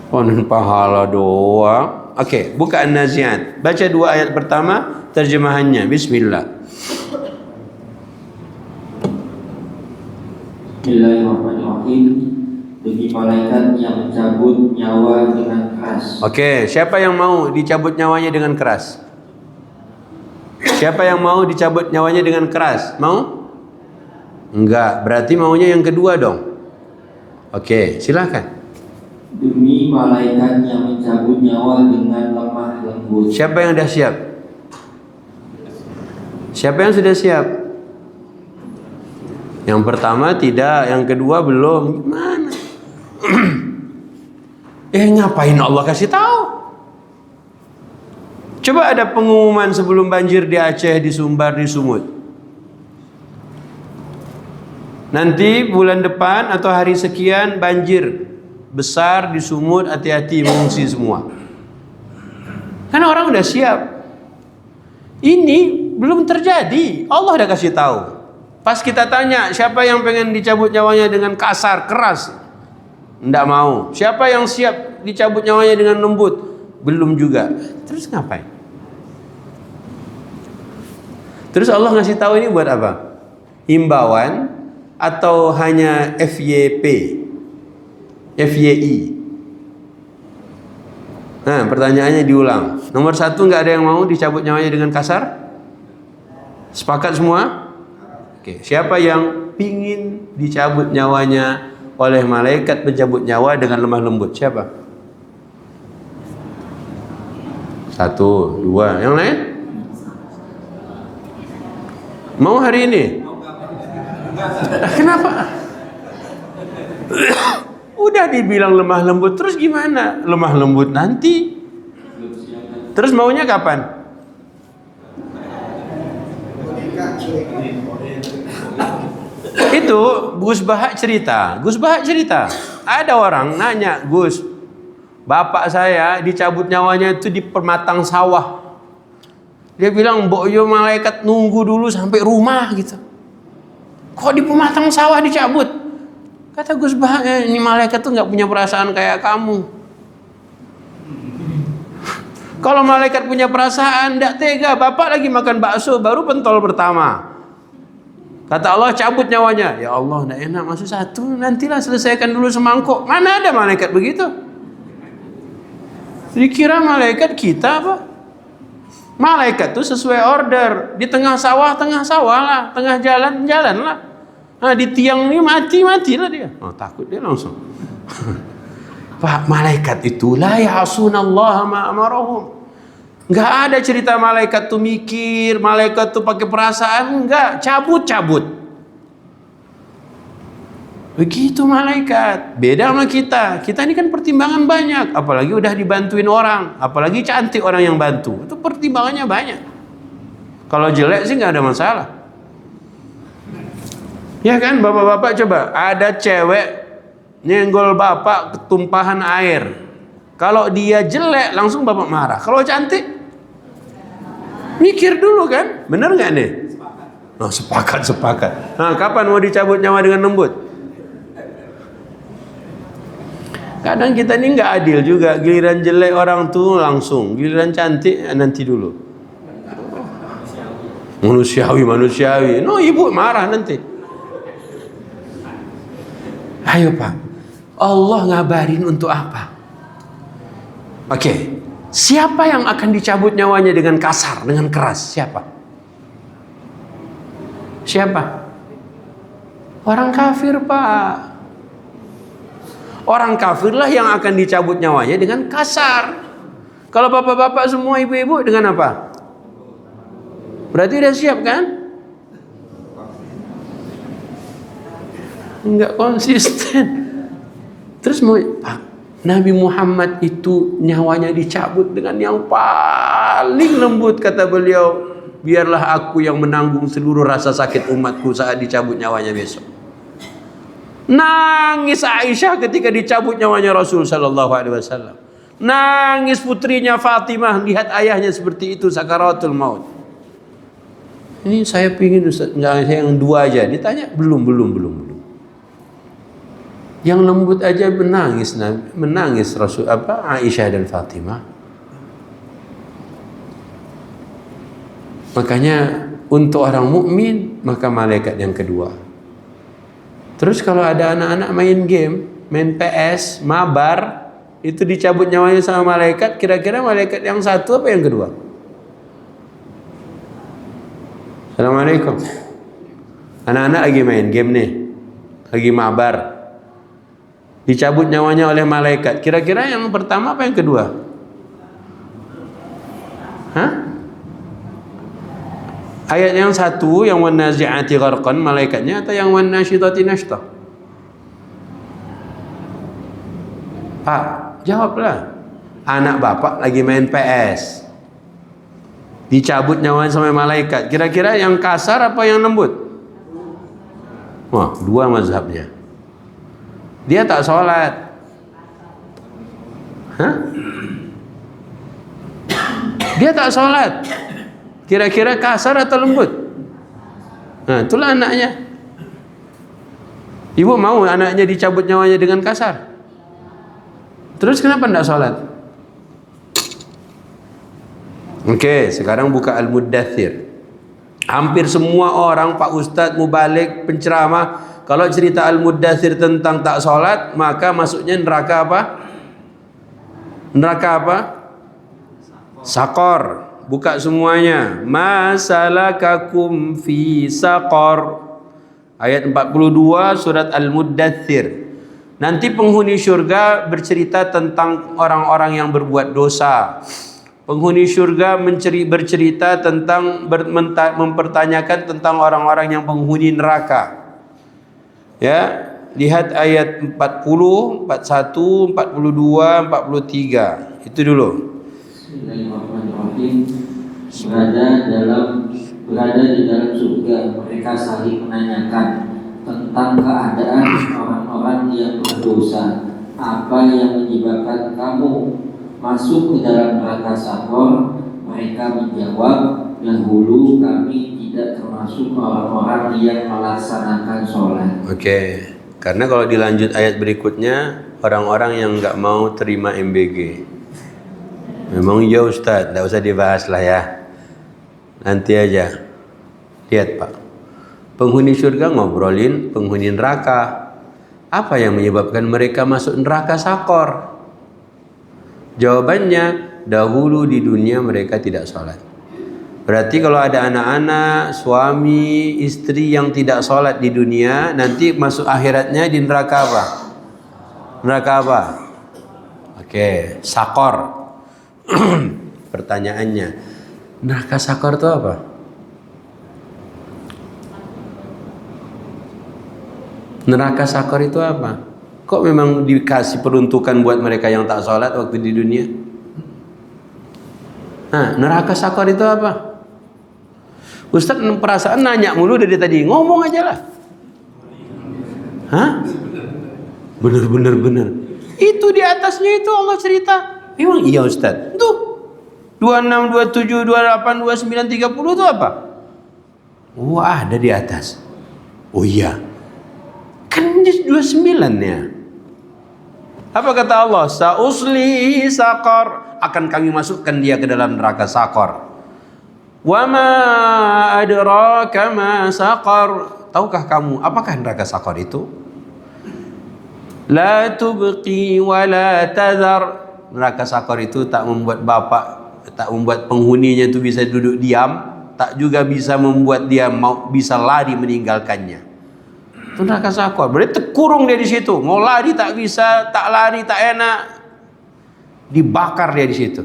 Panen pahala doang. Okey, buka An-Nazi'at. Baca 2 ayat pertama, terjemahannya. Bismillah. Bismillahirrahmanirrahim. Demi malaikat yang mencabut nyawa dengan keras. Okey, siapa yang mau dicabut nyawanya dengan keras? Siapa yang mau dicabut nyawanya dengan keras? Mau? Enggak, berarti maunya yang kedua dong. Okey, silakan. Demi malaikat yang mencabut nyawa dengan lemah lembut. Siapa yang dah siap? Siapa yang sudah siap? Yang pertama tidak, yang kedua belum. Gimana? Ngapain Allah kasih tahu? Coba ada pengumuman sebelum banjir di Aceh, di Sumbar, di Sumut. Nanti bulan depan atau hari sekian banjir besar di Sumut, hati-hati mengungsi semua. Kan orang udah siap. Ini belum terjadi, Allah udah kasih tahu. Pas kita tanya, siapa yang pengen dicabut nyawanya dengan kasar, keras? Nggak mau. Siapa yang siap dicabut nyawanya dengan lembut? Belum juga. Terus ngapain? Terus Allah ngasih tahu ini buat apa? Himbauan atau hanya FYP? FYI? Nah, pertanyaannya diulang. Nomor 1, nggak ada yang mau dicabut nyawanya dengan kasar? Sepakat semua? Oke, siapa yang pingin dicabut nyawanya oleh malaikat pencabut nyawa dengan lemah lembut? Siapa? 1, 2, yang lain? Mau hari ini? Kenapa? Udah dibilang lemah lembut, terus gimana? Lemah lembut nanti. Terus maunya kapan? Itu Gus Bahak cerita. Ada orang nanya, Gus, bapak saya dicabut nyawanya itu di permatang sawah. Dia bilang, Mbok yo malaikat nunggu dulu sampai rumah gitu. Kok di pematang sawah dicabut? Kata Gus Bahak, ini malaikat tuh nggak punya perasaan kayak kamu. Kalau malaikat punya perasaan, nggak tega. Bapak lagi makan bakso, baru pentol pertama. Kata Allah, cabut nyawanya. Ya Allah, nggak enak, masuk 1. Nantilah selesaikan dulu semangkuk. Mana ada malaikat begitu? Dikira malaikat kita apa? Malaikat tuh sesuai order. Di tengah sawah lah. Tengah jalan lah. Nah, di tiang ini matilah dia. Oh, takut dia langsung. Pak, malaikat itu la ya'sunallaha ma amarahum. Enggak ada cerita malaikat tuh mikir, malaikat tuh pakai perasaan, enggak, cabut. Begitu malaikat. Beda sama kita. Kita ini kan pertimbangan banyak, apalagi udah dibantuin orang, apalagi cantik orang yang bantu. Itu pertimbangannya banyak. Kalau jelek sih enggak ada masalah. Ya kan, bapak-bapak coba, ada cewek nyenggol bapak ketumpahan air. Kalau dia jelek langsung bapak marah. Kalau cantik mikir dulu kan, bener nggak nih? Oh, sepakat. Nah, kapan mau dicabut nyawa dengan lembut? Kadang kita ini nggak adil juga. Giliran jelek orang tuh langsung, giliran cantik nanti dulu. Manusiawi. No, ibu marah nanti. Ayo Pak, Allah ngabarin untuk apa? Oke, siapa yang akan dicabut nyawanya dengan kasar, dengan keras? Siapa? Orang kafir, Pak. Orang kafirlah yang akan dicabut nyawanya dengan kasar. Kalau bapak-bapak semua, ibu-ibu dengan apa? Berarti udah siap kan? Enggak konsisten. Terus mau, Pak, Nabi Muhammad itu nyawanya dicabut dengan yang paling lembut, kata beliau. Biarlah aku yang menanggung seluruh rasa sakit umatku saat dicabut nyawanya besok. Nangis Aisyah ketika dicabut nyawanya Rasul sallallahu alaihi wasallam. Nangis putrinya Fatimah lihat ayahnya seperti itu sakaratul maut. Ini saya pingin Ustaz, yang 2 aja. Ditanya belum. Yang lembut aja menangis Rasul Aisyah dan Fatimah. Makanya untuk orang mukmin maka malaikat yang kedua. Terus kalau ada anak-anak main game, main PS, mabar, itu dicabut nyawanya sama malaikat, kira-kira malaikat yang satu apa yang kedua? Assalamualaikum. Anak-anak lagi main game nih, lagi mabar, dicabut nyawanya oleh malaikat, kira-kira yang pertama apa yang kedua? Hah? Ayat yang satu yang wanazi'ati gharqan malaikatnya, atau yang wanasyitati nashta? Pak, jawablah. Anak bapak lagi main PS, dicabut nyawanya sama malaikat, kira-kira yang kasar apa yang lembut? Wah, dua mazhabnya. Dia tak sholat. Hah? Dia tak sholat, kira-kira kasar atau lembut? Nah, itulah anaknya. Ibu mau anaknya dicabut nyawanya dengan kasar? Terus kenapa tidak sholat? Oke, sekarang buka Al-Muddathir. Hampir semua orang, Pak Ustadz, mubalik, penceramah, kalau cerita Al-Muddathir tentang tak sholat, maka masuknya neraka apa? Neraka apa? Saqar. Buka semuanya. Masalakakum fi saqar. Ayat 42 surat Al-Muddathir. Nanti penghuni syurga bercerita tentang orang-orang yang berbuat dosa. Penghuni syurga bercerita tentang mempertanyakan tentang orang-orang yang penghuni neraka. Ya, lihat ayat 40, 41, 42, 43. Itu dulu. Bismillahirrahmanirrahim. Berada di dalam surga, mereka saling menanyakan tentang keadaan orang-orang yang berdosa. Apa yang menyebabkan kamu masuk ke dalam neraka Saqar? Mereka menjawab, dahulu kami tidak termasuk orang-orang yang melaksanakan sholat. Oke, karena kalau dilanjut ayat berikutnya, orang-orang yang nggak mau terima MBG. Memang ya Ustaz, tidak usah dibahas lah ya. Nanti aja. Lihat Pak, penghuni surga ngobrolin penghuni neraka. Apa yang menyebabkan mereka masuk neraka Saqar? Jawabannya, dahulu di dunia mereka tidak sholat. Berarti kalau ada anak-anak, suami, istri yang tidak sholat di dunia, nanti masuk akhiratnya di neraka apa? Neraka apa? Oke, Saqar. Pertanyaannya, neraka Saqar itu apa? Neraka Saqar itu apa? Kok memang dikasih peruntukan buat mereka yang tak sholat waktu di dunia? Nah, neraka Saqar itu apa? Ustaz perasaan nanya mulu dari tadi, ngomong aja lah. Hah? Bener. Itu di atasnya itu Allah cerita. Emang iya Ustaz? Tuh 26, 27, 28, 29, 30 itu apa? Oh, ada di atas. Oh iya. Kan di 29 ya. Apa kata Allah? Sa'uslihi saqar, akan kami masukkan dia ke dalam neraka Saqar. Wa ma adraka ma saqar. Tahukah kamu apakah neraka Saqar itu? La tubqi wa la tadhar. Neraka Saqar itu tak membuat penghuninya itu bisa duduk diam, tak juga bisa membuat dia bisa lari meninggalkannya. Itu neraka Saqar. Berarti terkurung dia di situ. Mau lari tak bisa, tak lari tak enak. Dibakar dia di situ.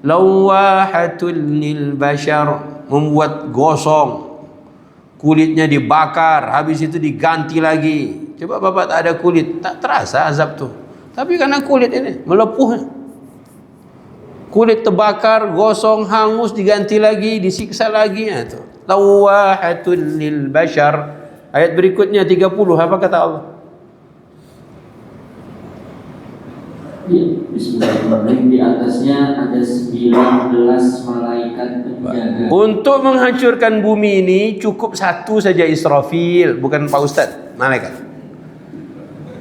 Lawahatul lil bashar, membuat gosong. Kulitnya dibakar, habis itu diganti lagi. Coba Bapak tak ada kulit, tak terasa azab tuh. Tapi karena kulit ini melepuh. Kulit terbakar, gosong, hangus, diganti lagi, disiksa lagi. Ya, tuh. Lawahatul lil bashar. Ayat berikutnya 30, apa kata Allah? Bismillahirrahmanirrahim. Di atasnya ada 19 malaikat penjaga. Untuk menghancurkan bumi ini cukup satu saja Israfil, bukan Pak Ustadz, malaikat.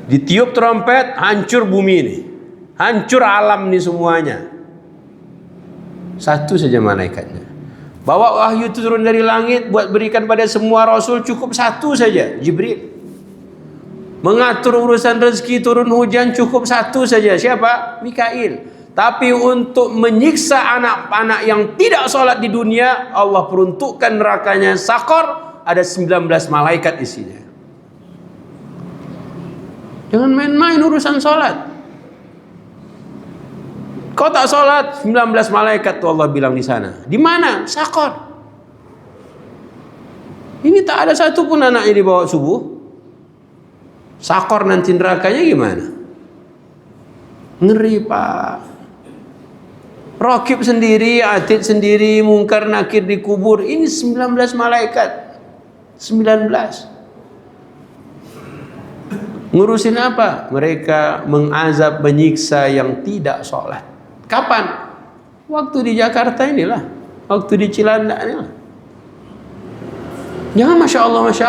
Ditiup trompet, hancur bumi ini, hancur alam ini semuanya. Satu saja malaikatnya. Bawa wahyu turun dari langit buat berikan pada semua rasul, cukup satu saja, Jibril. Mengatur urusan rezeki, turun hujan, cukup satu saja, siapa? Mikail. Tapi untuk menyiksa anak-anak yang tidak sholat di dunia, Allah peruntukkan nerakanya Sakor, ada 19 malaikat isinya. Jangan main-main urusan sholat. Kau tak sholat, 19 malaikat tuh Allah bilang di sana. Di mana? Sakor. Ini tak ada satupun anaknya dibawa subuh. Sakor nanti nerakanya gimana? Ngeri Pak. Raqib sendiri, Atid sendiri, Mungkar Nakir dikubur. Ini 19 malaikat. 19. Ngurusin apa? Mereka mengazab, menyiksa yang tidak sholat. Kapan? Waktu di Jakarta inilah. Waktu di Cilandak inilah. Jangan Masya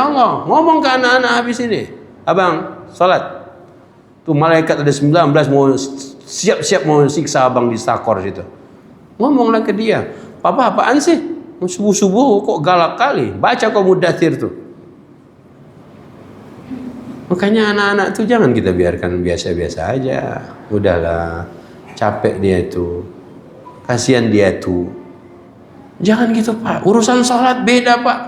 Allah. Ngomong ke anak-anak habis ini. Abang, sholat. Tuh malaikat ada 19 mau siap-siap mau siksa abang di Sakor situ. Ngomonglah ke dia. Papa apaan sih? Subuh-subuh kok galak kali. Baca kau Mudathir tuh. Makanya anak-anak tuh jangan kita biarkan biasa-biasa aja. Udahlah, capek dia itu, kasihan dia tuh. Jangan gitu Pak. Urusan sholat beda Pak.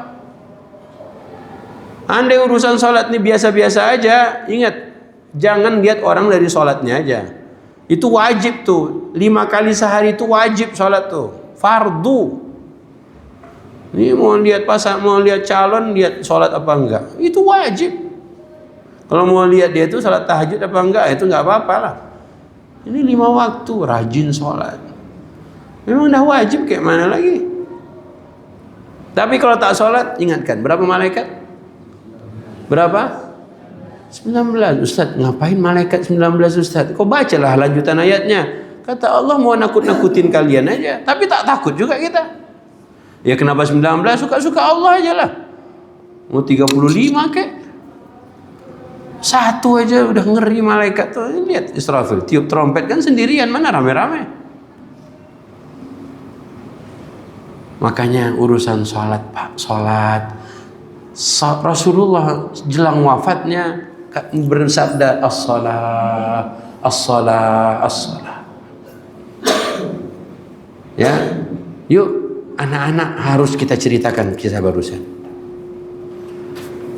Andai urusan sholat ini biasa-biasa aja, ingat, jangan lihat orang dari sholatnya aja. Itu wajib tuh, 5 kali sehari itu wajib sholat tuh, fardu. Ini mau lihat pasang, mau lihat calon, lihat sholat apa enggak, itu wajib. Kalau mau lihat dia itu salat tahajud apa enggak, itu enggak apa-apa lah. Ini 5 waktu, rajin sholat. Memang dah wajib kayak mana lagi. Tapi kalau tak sholat, ingatkan, berapa malaikat? Berapa? 19. Ustaz, ngapain malaikat 19 Ustaz? Kau bacalah lanjutan ayatnya. Kata Allah mau nakut-nakutin kalian aja. Tapi tak takut juga kita. Ya kenapa 19? Suka-suka Allah aja lah. Mau 35 kek? Satu aja udah ngeri malaikat tuh. Lihat Israfil tiup trompet kan sendirian, mana rame-rame. Makanya urusan sholat Pak, sholat. Rasulullah jelang wafatnya bersabda as-salah, as-salah, as-salah. Ya, yuk anak-anak harus kita ceritakan kisah barusan.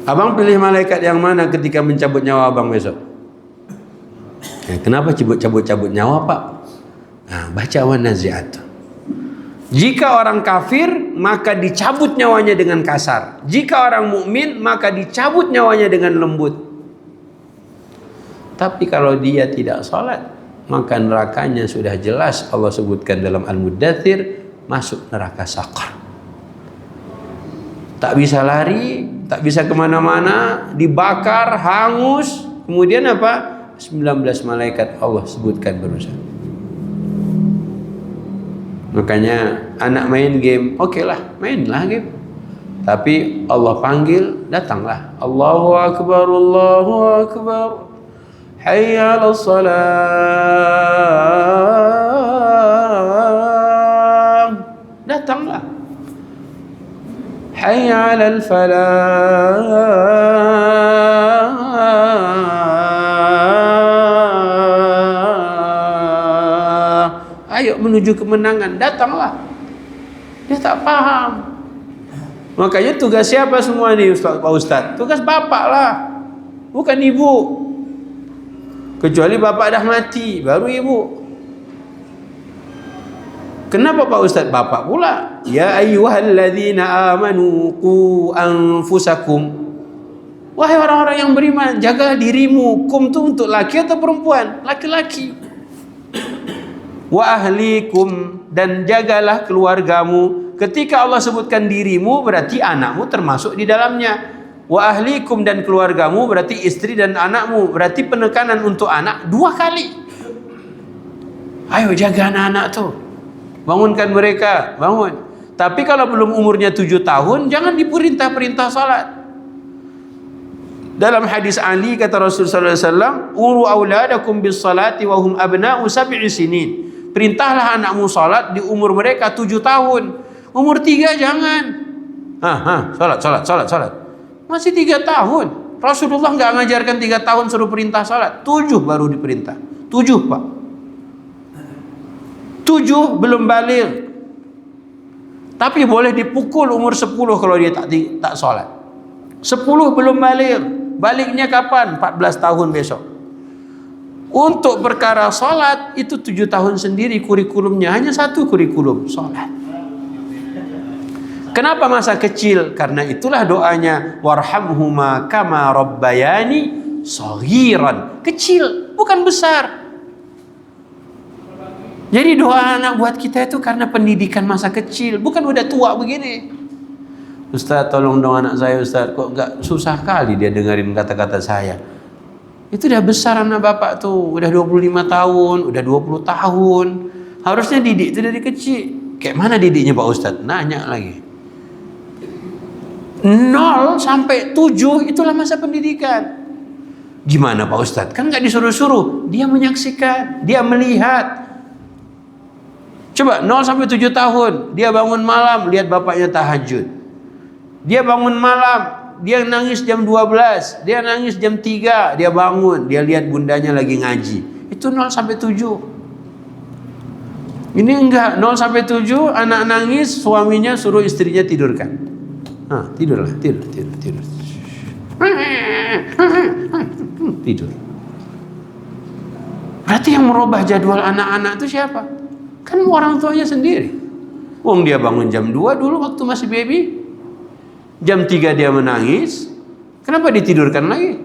Abang pilih malaikat yang mana ketika mencabut nyawa abang besok? Ya, kenapa cabut nyawa Pak? Nah, baca Wan-Nazi'at. Jika orang kafir maka dicabut nyawanya dengan kasar. Jika orang mukmin maka dicabut nyawanya dengan lembut. Tapi kalau dia tidak sholat, maka nerakanya sudah jelas Allah sebutkan dalam Al-Mudathir, masuk neraka Sakor. Tak bisa lari, tak bisa kemana-mana, dibakar, hangus. Kemudian apa? 19 malaikat Allah sebutkan barusan. Makanya anak main game, oke lah, mainlah game. Tapi Allah panggil, datanglah. Allahu Akbar, Allahu Akbar. Hayya 'alas salam. Datanglah. Hayya 'alal falah. Ayo menuju kemenangan, datanglah. Dia tak paham. Makanya tugas siapa semua ini Pak Ustaz? Tugas bapak lah, bukan ibu. Kecuali bapak dah mati, baru ibu. Kenapa Pak Ustaz bapak pula? Ya ayyuhalladzina amanu qu anfusakum. Wahai orang-orang yang beriman, jaga dirimu. Kum itu untuk laki atau perempuan? Laki-laki. Wa ahlikum, dan jagalah keluargamu. Ketika Allah sebutkan dirimu berarti anakmu termasuk di dalamnya. Wa ahlikum, dan keluargamu berarti istri dan anakmu. Berarti penekanan untuk anak 2 kali. Ayo jaga anak-anak tuh. Bangunkan mereka, bangun. Tapi kalau belum umurnya 7 tahun, jangan diperintah-perintah salat. Dalam hadis Ali kata Rasulullah SAW, uru auladakum bis salati wa hum abna'u sab'i sinin. Perintahlah anakmu salat di umur mereka 7 tahun. Umur 3 jangan. Salat. Masih 3 tahun. Rasulullah nggak ngajarkan 3 tahun suruh perintah salat. 7 baru diperintah. 7 Pak. 7 belum baligh. Tapi boleh dipukul umur 10 kalau dia tak salat. 10 belum baligh. Baliknya kapan? 14 tahun besok. Untuk perkara salat itu 7 tahun sendiri kurikulumnya, hanya satu kurikulum, salat. Kenapa masa kecil? Karena itulah doanya warhamhuma kama rabbayani shaghiran. Kecil, bukan besar. Jadi doa anak buat kita itu karena pendidikan masa kecil, bukan udah tua begini. Ustaz, tolong dong anak saya Ustaz, kok enggak susah kali dia dengerin kata-kata saya. Itu udah besar anak bapak tuh, udah 25 tahun, udah 20 tahun. Harusnya didik itu dari kecil. Kayak mana didiknya Pak Ustaz? Nanya lagi. 0 sampai 7 itulah masa pendidikan. Gimana Pak Ustaz? Kan enggak disuruh-suruh, dia menyaksikan, dia melihat. Coba 0 sampai 7 tahun, dia bangun malam lihat bapaknya tahajud. Dia bangun malam, dia nangis jam 12, dia nangis jam 3, dia bangun, dia lihat bundanya lagi ngaji. Itu 0 sampai 7. Ini enggak, 0 sampai 7 anak nangis, suaminya suruh istrinya tidurkan. Tidurlah, tidur. Tidur. Berarti yang merubah jadwal anak-anak itu siapa? Kan orang tuanya sendiri. Wong dia bangun jam 2 dulu waktu masih baby. Jam 3 dia menangis. Kenapa ditidurkan lagi?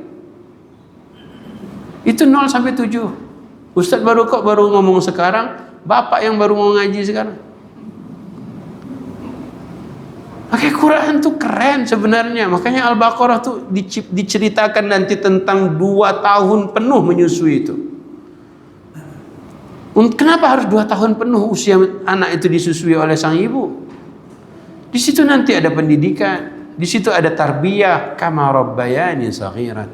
Itu 0 sampai 7. Ustaz baru ngomong sekarang, bapak yang baru mau ngaji sekarang. Pakai Quran tuh keren sebenarnya. Makanya Al-Baqarah tuh diceritakan nanti tentang 2 tahun penuh menyusui itu. Kenapa harus 2 tahun penuh usia anak itu disusui oleh sang ibu? Di situ nanti ada pendidikan, di situ ada tarbiyah, kama rabbayani shaghiran.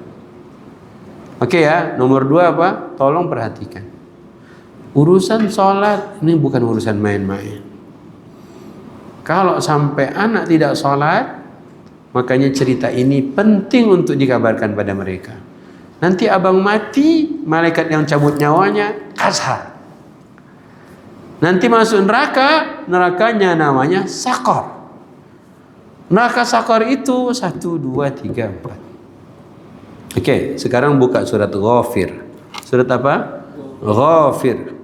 Oke ya, nomor 2 apa? Tolong perhatikan. Urusan sholat ini bukan urusan main-main. Kalau sampai anak tidak sholat, makanya cerita ini penting untuk dikabarkan pada mereka. Nanti abang mati, malaikat yang cabut nyawanya kasar. Nanti masuk neraka, nerakanya namanya sakor. Neraka sakor itu 1, 2, 3, 4. Oke, sekarang buka surat Ghafir. Surat apa? Ghafir.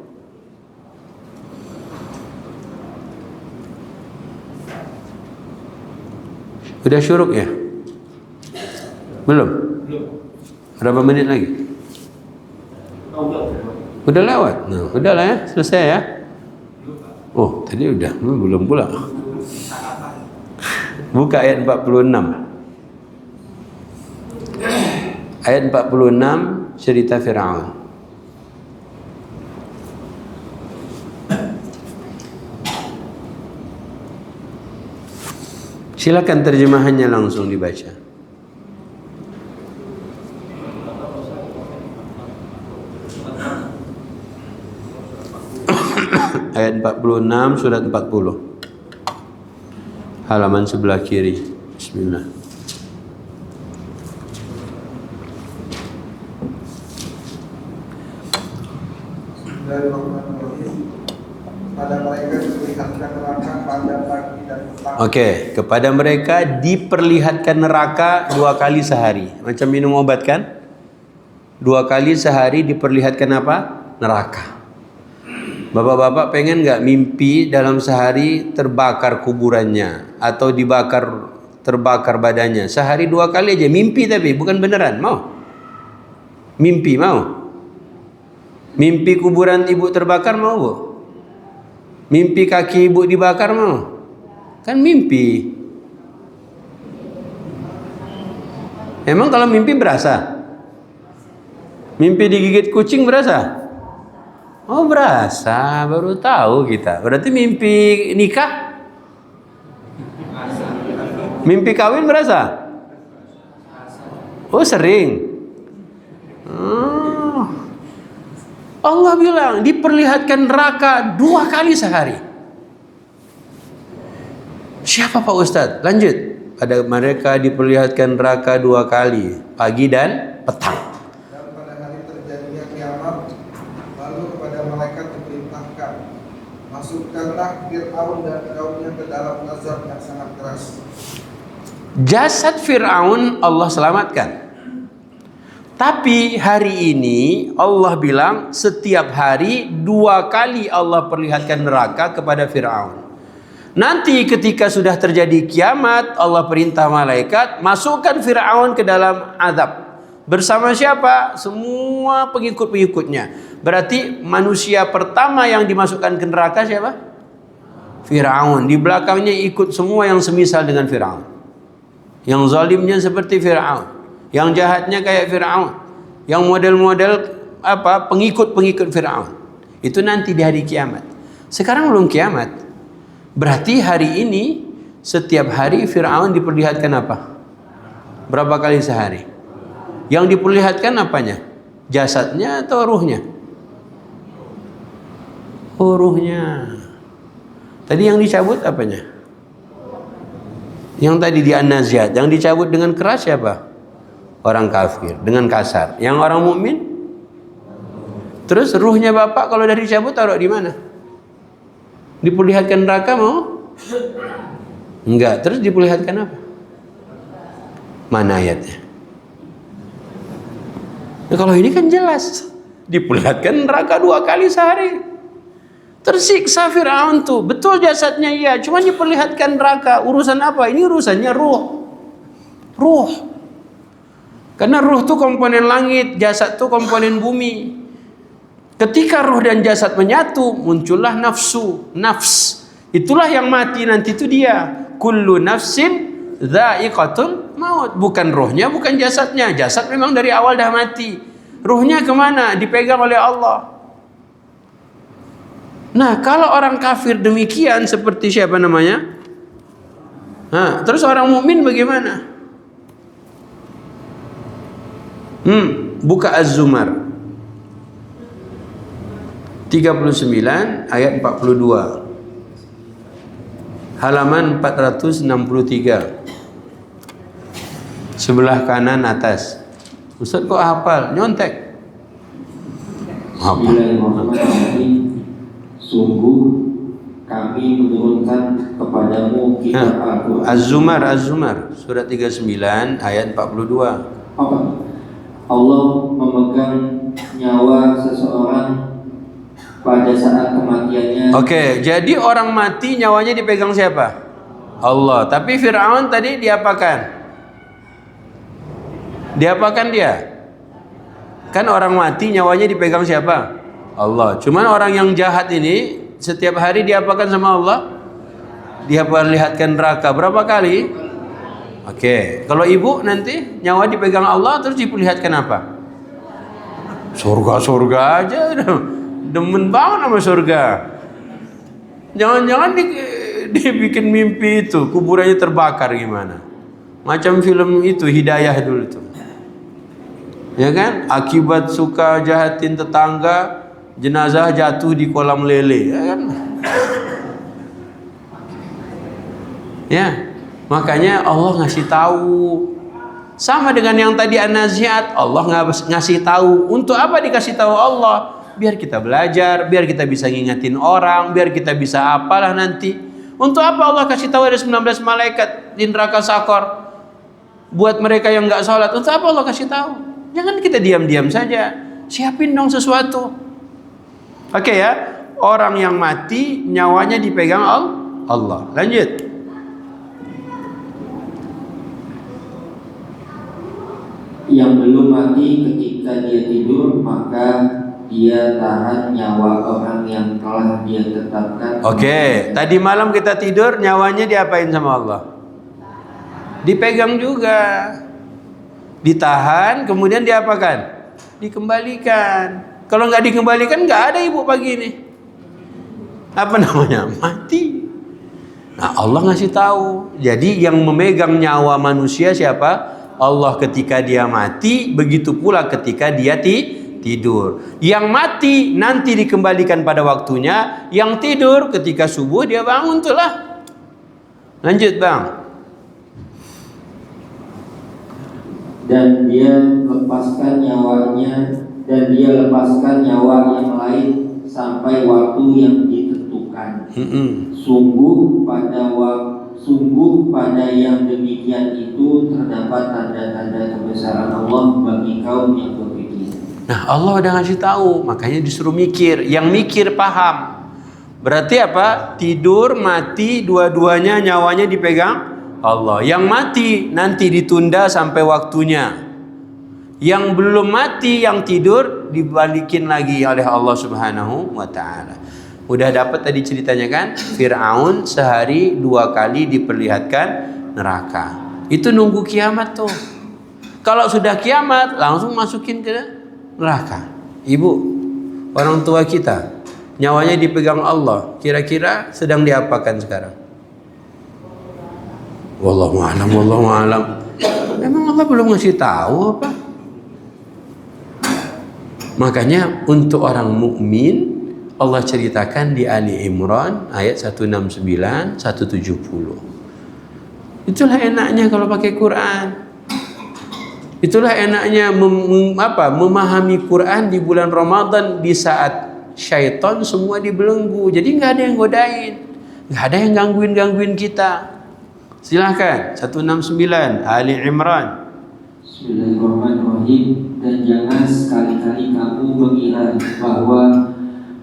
Udah syuruk ya? Belum? Berapa menit lagi? Udah lewat? Nah, udah lah ya, selesai ya. Oh, tadi udah, belum pula. Buka ayat 46. Ayat 46 cerita Firaun. Silakan terjemahannya langsung dibaca. Ayat 46 surat 40. Halaman sebelah kiri. Bismillah. Oke, kepada mereka diperlihatkan neraka 2 kali sehari. Macam minum obat kan? 2 kali sehari diperlihatkan apa? Neraka. Bapak-bapak pengen nggak mimpi dalam sehari terbakar kuburannya atau terbakar badannya? Sehari 2 kali aja mimpi, tapi bukan beneran. Mau? Mimpi mau? Mimpi kuburan ibu terbakar mau bu? Mimpi kaki ibu dibakar mau? Kan mimpi. Emang kalau mimpi berasa? Mimpi digigit kucing berasa? Oh berasa, baru tahu kita. Berarti mimpi nikah? Mimpi kawin berasa? Oh sering. Allah bilang diperlihatkan neraka 2 kali sehari. Siapa Pak Ustadz? Lanjut. Ada mereka diperlihatkan neraka 2 kali, pagi dan petang. Dan pada hari terjadinya kiamat, lalu kepada malaikat diperintahkan, masukkanlah Fir'aun dan kaumnya ke dalam azab yang sangat keras. Jasad Fir'aun Allah selamatkan. Tapi hari ini Allah bilang setiap hari 2 kali Allah perlihatkan neraka kepada Fir'aun. Nanti ketika sudah terjadi kiamat, Allah perintah malaikat masukkan Fir'aun ke dalam azab. Bersama siapa? Semua pengikut-pengikutnya. Berarti manusia pertama yang dimasukkan ke neraka siapa? Fir'aun. Di belakangnya ikut semua yang semisal dengan Fir'aun. Yang zalimnya seperti Fir'aun, yang jahatnya kayak Fir'aun, yang model-model pengikut-pengikut Fir'aun. Itu nanti di hari kiamat. Sekarang belum kiamat. Berarti hari ini setiap hari Fir'aun diperlihatkan apa? Berapa kali sehari? Yang diperlihatkan apanya? Jasadnya atau ruhnya? Oh, ruhnya. Tadi yang dicabut apanya? Yang tadi di An-Naziat, yang dicabut dengan keras siapa? Orang kafir, dengan kasar. Yang orang mukmin? Terus ruhnya Bapak kalau dari dicabut taruh di mana? Diperlihatkan neraka mau? Enggak. Terus diperlihatkan apa? Mana ayatnya? Nah, kalau ini kan jelas. Diperlihatkan neraka 2 kali sehari. Tersiksa Fir'aun tuh. Betul jasadnya iya. Cuma diperlihatkan neraka. Urusan apa? Ini urusannya ruh. Ruh. Karena ruh tuh komponen langit. Jasad tuh komponen bumi. Ketika roh dan jasad menyatu, muncullah nafsu, nafs. Itulah yang mati nanti itu dia. Kullu nafsin dha'iqatul maut. Bukan rohnya, bukan jasadnya. Jasad memang dari awal dah mati. Ruhnya kemana? Dipegang oleh Allah. Nah, kalau orang kafir demikian seperti siapa namanya? Terus orang mukmin bagaimana? Buka Az-Zumar 39 ayat 42. Halaman 463. Sebelah kanan atas. Ustaz kok hafal? Nyontek. Bismillahirrahmanirrahim. Sungguh kami menurunkan kepadamu kitab Al-Quran. Az-Zumar surat 39 ayat 42. Allah memegang nyawa seseorang pada saat kematiannya. Oke, jadi orang mati nyawanya dipegang siapa? Allah. Tapi Fir'aun tadi diapakan? Diapakan dia? Kan orang mati nyawanya dipegang siapa? Allah. Cuman orang yang jahat ini setiap hari diapakan sama Allah? Dia perlihatkan neraka berapa kali? Oke. Kalau ibu nanti nyawa dipegang Allah terus diperlihatkan apa? Surga-surga aja. Demen banget sama surga. Jangan-jangan dibikin mimpi itu kuburannya terbakar gimana? Macam film itu Hidayah dulu tuh. Ya kan? Akibat suka jahatin tetangga, jenazah jatuh di kolam lele, ya kan? Ya, makanya Allah ngasih tahu. Sama dengan yang tadi An-Naziat, Allah ngasih tahu. Untuk apa dikasih tahu Allah? Biar kita belajar, biar kita bisa ngingetin orang, biar kita bisa apalah nanti. Untuk apa Allah kasih tahu ada 19 malaikat di neraka Sakor buat mereka yang nggak sholat? Untuk apa Allah kasih tahu? Jangan kita diam-diam saja. Siapin dong sesuatu. Oke ya, orang yang mati nyawanya dipegang Allah. Lanjut. Yang belum mati ketika dia tidur, maka dia tahan nyawa orang yang telah dia tetapkan. Oke, tadi malam kita tidur nyawanya diapain sama Allah? Dipegang juga. Ditahan, kemudian diapakan? Dikembalikan. Kalau nggak dikembalikan nggak ada ibu pagi ini. Apa namanya? Mati. Nah, Allah ngasih tahu. Jadi yang memegang nyawa manusia siapa? Allah ketika dia mati, begitu pula ketika dia tidur. Yang mati nanti dikembalikan pada waktunya, yang tidur ketika subuh dia bangun itulah. Lanjut bang. Dan dia lepaskan nyawa yang lain sampai waktu yang ditentukan. Sungguh pada yang demikian itu terdapat tanda-tanda kebesaran Allah bagi kaum yang berpikir. Nah, Allah udah ngasih tahu, makanya disuruh mikir. Yang mikir paham. Berarti apa? Tidur, mati, dua-duanya nyawanya dipegang Allah. Yang mati nanti ditunda sampai waktunya. Yang belum mati, yang tidur dibalikin lagi oleh Allah Subhanahu wa taala. Udah dapat tadi ceritanya kan? Fir'aun sehari 2 kali diperlihatkan neraka. Itu nunggu kiamat tuh. Kalau sudah kiamat langsung masukin ke neraka. Ibu, orang tua kita nyawanya dipegang Allah. Kira-kira sedang diapakan sekarang? Wallahu a'lam. Memang Allah belum ngasih tahu apa? Makanya untuk orang mukmin Allah ceritakan di Ali Imran ayat 169, 170. Itulah enaknya kalau pakai Quran. Itulah enaknya memahami Quran di bulan Ramadan di saat syaitan semua dibelenggu. Jadi nggak ada yang godain, nggak ada yang gangguin kita. Silahkan 169 Ali Imran. Bismillahirrahmanirrahim. Dan jangan sekali-kali kamu mengira bahwa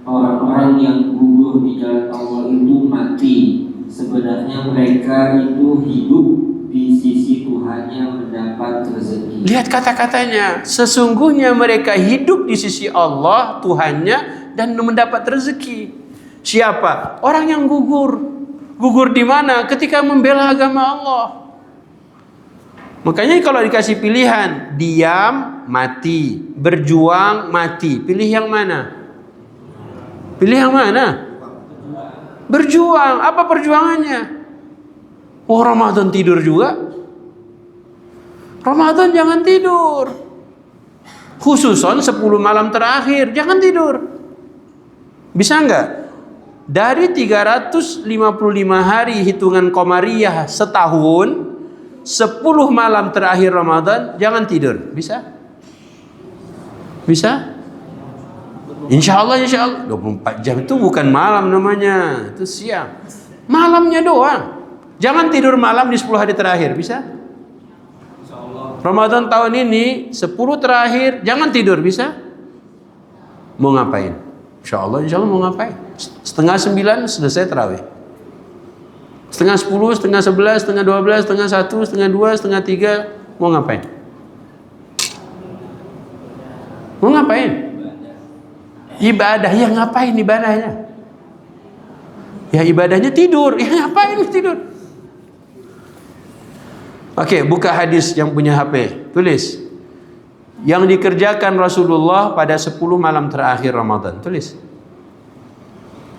orang-orang yang gugur di jalan Allah itu mati. Sebenarnya mereka itu hidup di sisi Tuhannya mendapat rezeki. Lihat kata-katanya. Sesungguhnya mereka hidup di sisi Allah Tuhannya dan mendapat rezeki. Siapa? Orang yang gugur. Gugur di mana? Ketika membela agama Allah. Makanya kalau dikasih pilihan, diam, mati, berjuang, mati. Pilih yang mana? Pilih yang mana? Berjuang. Apa perjuangannya? Oh, Ramadan tidur juga? Ramadan jangan tidur. Khususon 10 malam terakhir, jangan tidur. Bisa enggak? Dari 355 hari hitungan Qamariyah setahun, 10 malam terakhir Ramadan jangan tidur. Bisa? Bisa? Insya Allah 24 jam itu bukan malam namanya, itu siang. Malamnya doang. Jangan tidur malam di 10 hari terakhir. Bisa? Ramadan tahun ini 10 terakhir jangan tidur. Bisa? Mau ngapain? Insya Allah mau ngapain? 8:30 selesai tarawih. 9:30, 10:30, 11:30, 1:30, 1:30, 2:30, 3:30 mau ngapain? Mau ngapain? Ibadah. Ya ngapain ibadahnya? Ya ibadahnya tidur. Ya ngapain tidur? Oke, buka hadis yang punya HP. Tulis. Yang dikerjakan Rasulullah pada 10 malam terakhir Ramadan. Tulis.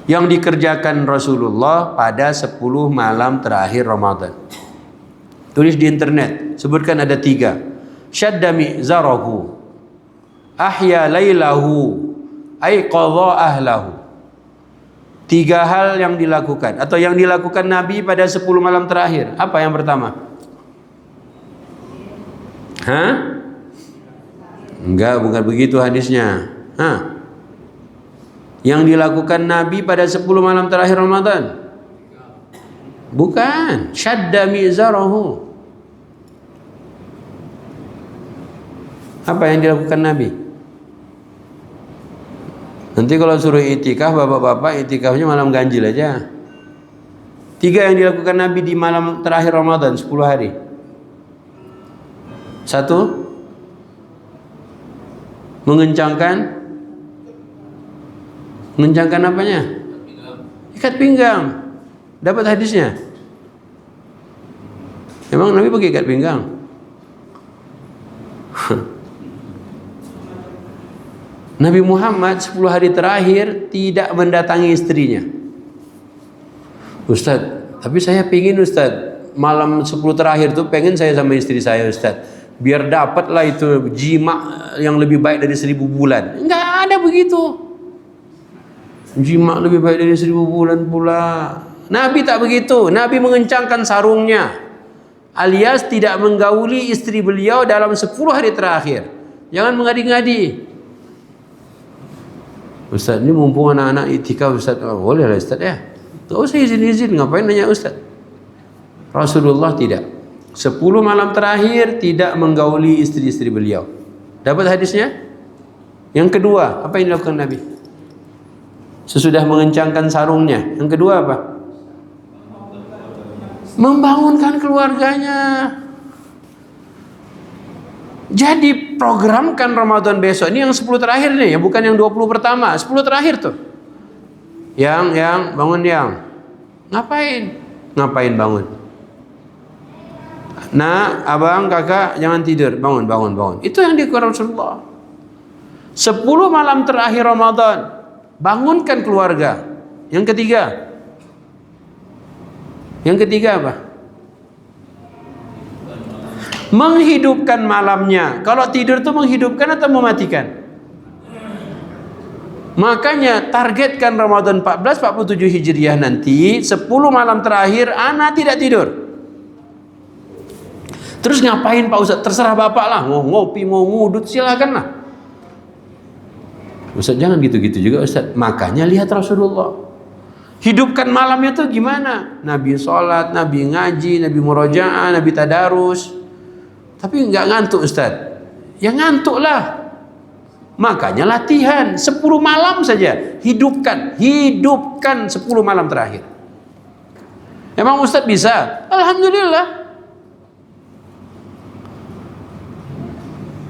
Yang dikerjakan Rasulullah pada 10 malam terakhir Ramadan. Tulis di internet. Sebutkan ada 3. Syadda mi'zarahu, ahya laylahu, aiqadha ahlahu. 3 hal yang dilakukan atau yang dilakukan Nabi pada 10 malam terakhir. Apa yang pertama? Enggak, bukan begitu hadisnya. Yang dilakukan Nabi pada 10 malam terakhir Ramadan? Bukan. Syadda mi'zarahu. Apa yang dilakukan Nabi? Nanti kalau suruh itikaf, bapak-bapak itikafnya malam ganjil aja. 3 yang dilakukan Nabi di malam terakhir Ramadan 10 hari. 1, mengencangkan apanya? Ikat pinggang. Dapat hadisnya? Emang Nabi pakai ikat pinggang? Nabi Muhammad 10 hari terakhir tidak mendatangi istrinya. Ustadz, tapi saya pingin Ustadz, malam 10 terakhir tuh pengen saya sama istri saya Ustadz. biar dapatlah itu jima yang lebih baik dari 1000 bulan. Enggak ada begitu. Jima lebih baik dari 1000 bulan pula. Nabi tak begitu. Nabi mengencangkan sarungnya, alias tidak menggauli istri beliau dalam 10 hari terakhir. Jangan mengadi-ngadi. Ustaz, ini mumpung anak-anak itikaf Ustaz. Oh, boleh lah Ustaz ya. Tak usah izin-izin, ngapain nanya Ustaz? Rasulullah tidak. 10 malam terakhir tidak menggauli istri-istri beliau. Dapat hadisnya? Yang kedua, apa yang dilakukan Nabi? Sesudah mengencangkan sarungnya, yang kedua apa? Membangunkan keluarganya. Jadi programkan Ramadan besok ini yang 10 terakhir nih, ya bukan yang 20 pertama, 10 terakhir tuh. Yang bangun yang. Ngapain bangun? Nah, abang, kakak jangan tidur, bangun. Itu yang dikatakan Rasulullah. 10 malam terakhir Ramadan, bangunkan keluarga. Yang ketiga apa? Menghidupkan malamnya. Kalau tidur itu menghidupkan atau mematikan? Makanya targetkan Ramadan 1447 Hijriah nanti 10 malam terakhir ana tidak tidur. Terus ngapain Pak Ustaz? Terserah Bapak lah, mau ngopi, mau ngudut silakan lah. Ustaz jangan gitu-gitu juga Ustaz. Makanya lihat Rasulullah. Hidupkan malamnya tuh gimana? Nabi sholat, Nabi ngaji, Nabi murojaah, Nabi tadarus. Tapi nggak ngantuk Ustaz. Ya ngantuk lah. Makanya latihan 10 malam saja. Hidupkan 10 malam terakhir. Emang Ustaz bisa? Alhamdulillah.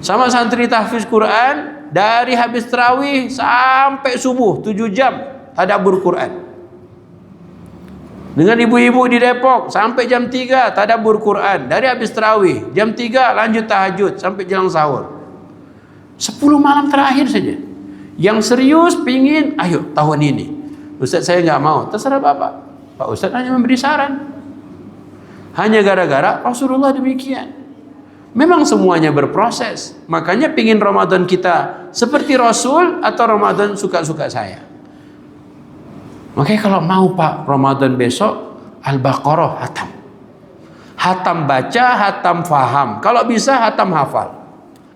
Sama santri tahfiz Quran dari habis tarawih sampai subuh 7 jam tadabbur Quran. Dengan ibu-ibu di Depok sampai jam 3 tadabbur Quran dari habis tarawih, jam 3 lanjut tahajud sampai jelang sahur. 10 malam terakhir saja. Yang serius pingin, ayo tahun ini. Ustaz saya nggak mau, terserah Bapak. Pak Ustaz hanya memberi saran. Hanya gara-gara Rasulullah demikian. Memang semuanya berproses. Makanya pingin Ramadan kita seperti Rasul atau Ramadan suka-suka saya. Makanya kalau mau Pak Ramadan besok Al-Baqarah hatam. Hatam baca, hatam faham. Kalau bisa hatam hafal.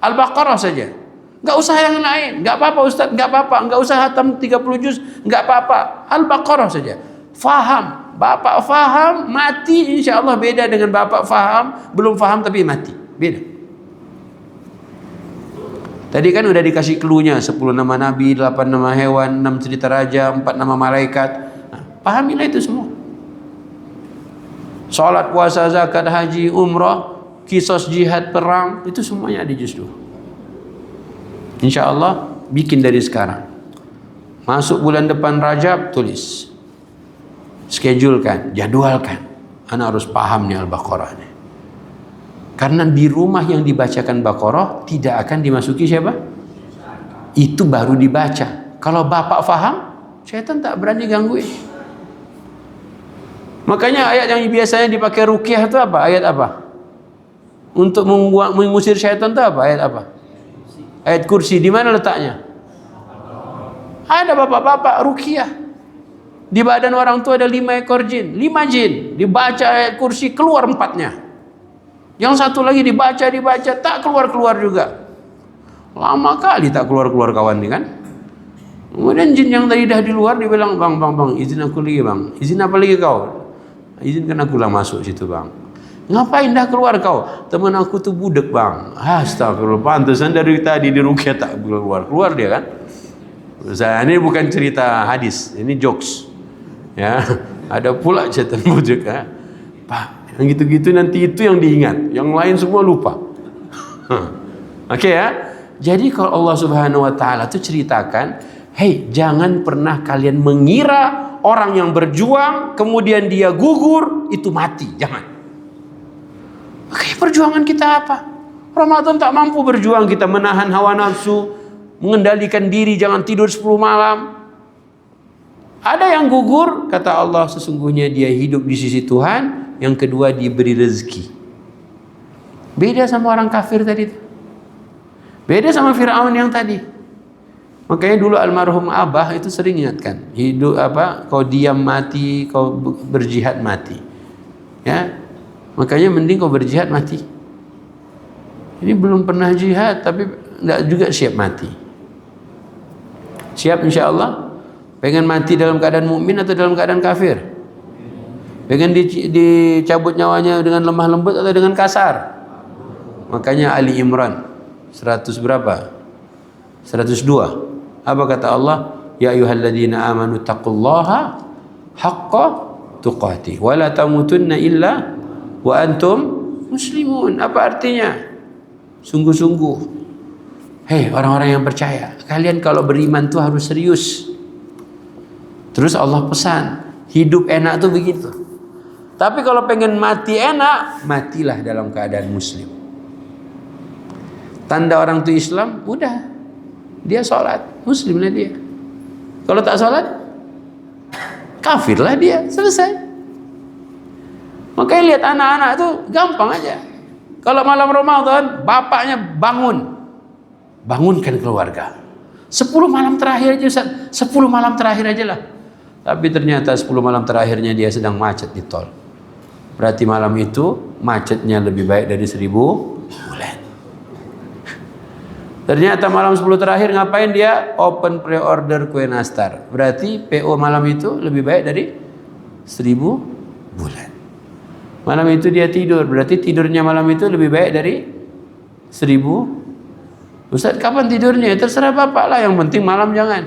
Al-Baqarah saja. Enggak usah yang lain. Enggak apa-apa Ustaz, enggak apa-apa. Enggak usah hatam 30 juz, enggak apa-apa. Al-Baqarah saja. Faham. Bapak faham, mati insya Allah beda dengan bapak faham, belum faham tapi mati. Beda. Tadi kan udah dikasih clue-nya 10 nama nabi, 8 nama hewan, 6 cerita raja, 4 nama malaikat. Nah, pahamilah itu semua. Salat, puasa, zakat, haji, umrah, kisos jihad, perang, itu semuanya ada juz 2. Insya Allah bikin dari sekarang. Masuk bulan depan Rajab, tulis. Schedulekan, jadwalkan. Anak harus paham nih Al-Baqarah nih. Karena di rumah yang dibacakan Baqarah tidak akan dimasuki siapa? Itu baru dibaca. Kalau bapak faham, syaitan tak berani gangguin. Makanya ayat yang biasanya dipakai ruqyah itu apa? Ayat apa? Untuk mengusir syaitan itu apa? Ayat apa? Ayat kursi. Di mana letaknya? Ada bapak-bapak ruqyah. Di badan orang tua ada 5 ekor jin. 5 jin. Dibaca ayat kursi, keluar 4-nya. Yang satu lagi dibaca, tak keluar-keluar juga. Lama kali tak keluar-keluar kawan ini kan. Kemudian jin yang tadi dah di luar dia bilang, bang, izin aku lagi bang. Izin apa lagi kau? Izinkan aku lah masuk situ bang. Ngapain dah keluar kau? Teman aku tuh budek bang. Astagfirullah, pantesan dari tadi di ruqyah tak keluar dia kan. Saya ini bukan cerita hadis, ini jokes. Ya, ada pula cerita budek ya. Pak, yang gitu-gitu nanti itu yang diingat, yang lain semua lupa. Oke ya. Jadi kalau Allah Subhanahu wa taala itu ceritakan, hey, jangan pernah kalian mengira orang yang berjuang kemudian dia gugur itu mati, jangan. Oke, perjuangan kita apa? Ramadan tak mampu berjuang, kita menahan hawa nafsu, mengendalikan diri jangan tidur 10 malam. Ada yang gugur, kata Allah, sesungguhnya dia hidup di sisi Tuhan. Yang kedua diberi rezeki. Beda sama orang kafir tadi itu. Beda sama Fir'aun yang tadi. Makanya dulu almarhum Abah itu sering ingatkan, hidup kau diam mati, kau berjihad mati. Ya. Makanya mending kau berjihad mati. Ini belum pernah jihad tapi enggak juga siap mati. Siap insya-Allah? Pengen mati dalam keadaan mukmin atau dalam keadaan kafir? Pengen dicabut nyawanya dengan lemah lembut atau dengan kasar? Makanya Ali Imran 100 berapa? 102. Apa kata Allah? Ya ayyuhalladzina amanu taqullaha haqqa tuqatih wa la tamutunna illa wa antum muslimun. Apa artinya? Sungguh-sungguh. Hei orang-orang yang percaya, kalian kalau beriman tuh harus serius. Terus Allah pesan, hidup enak tuh begitu. Tapi kalau pengen mati enak, matilah dalam keadaan muslim. Tanda orang tuh Islam, udah dia sholat, muslimlah dia. Kalau tak sholat, kafirlah dia, selesai. Makanya lihat anak-anak tuh gampang aja. Kalau malam Ramadan, bapaknya bangunkan keluarga. 10 malam terakhir aja Ustaz, 10 malam terakhir aja lah. Tapi ternyata 10 malam terakhirnya dia sedang macet di tol. Berarti malam itu macetnya lebih baik dari 1000 bulan. Ternyata malam 10 terakhir ngapain dia? Open pre-order kue nastar. Berarti PO malam itu lebih baik dari 1000 bulan. Malam itu dia tidur. Berarti tidurnya malam itu lebih baik dari 1000. Ustaz kapan tidurnya? Terserah bapak lah. Yang penting malam jangan.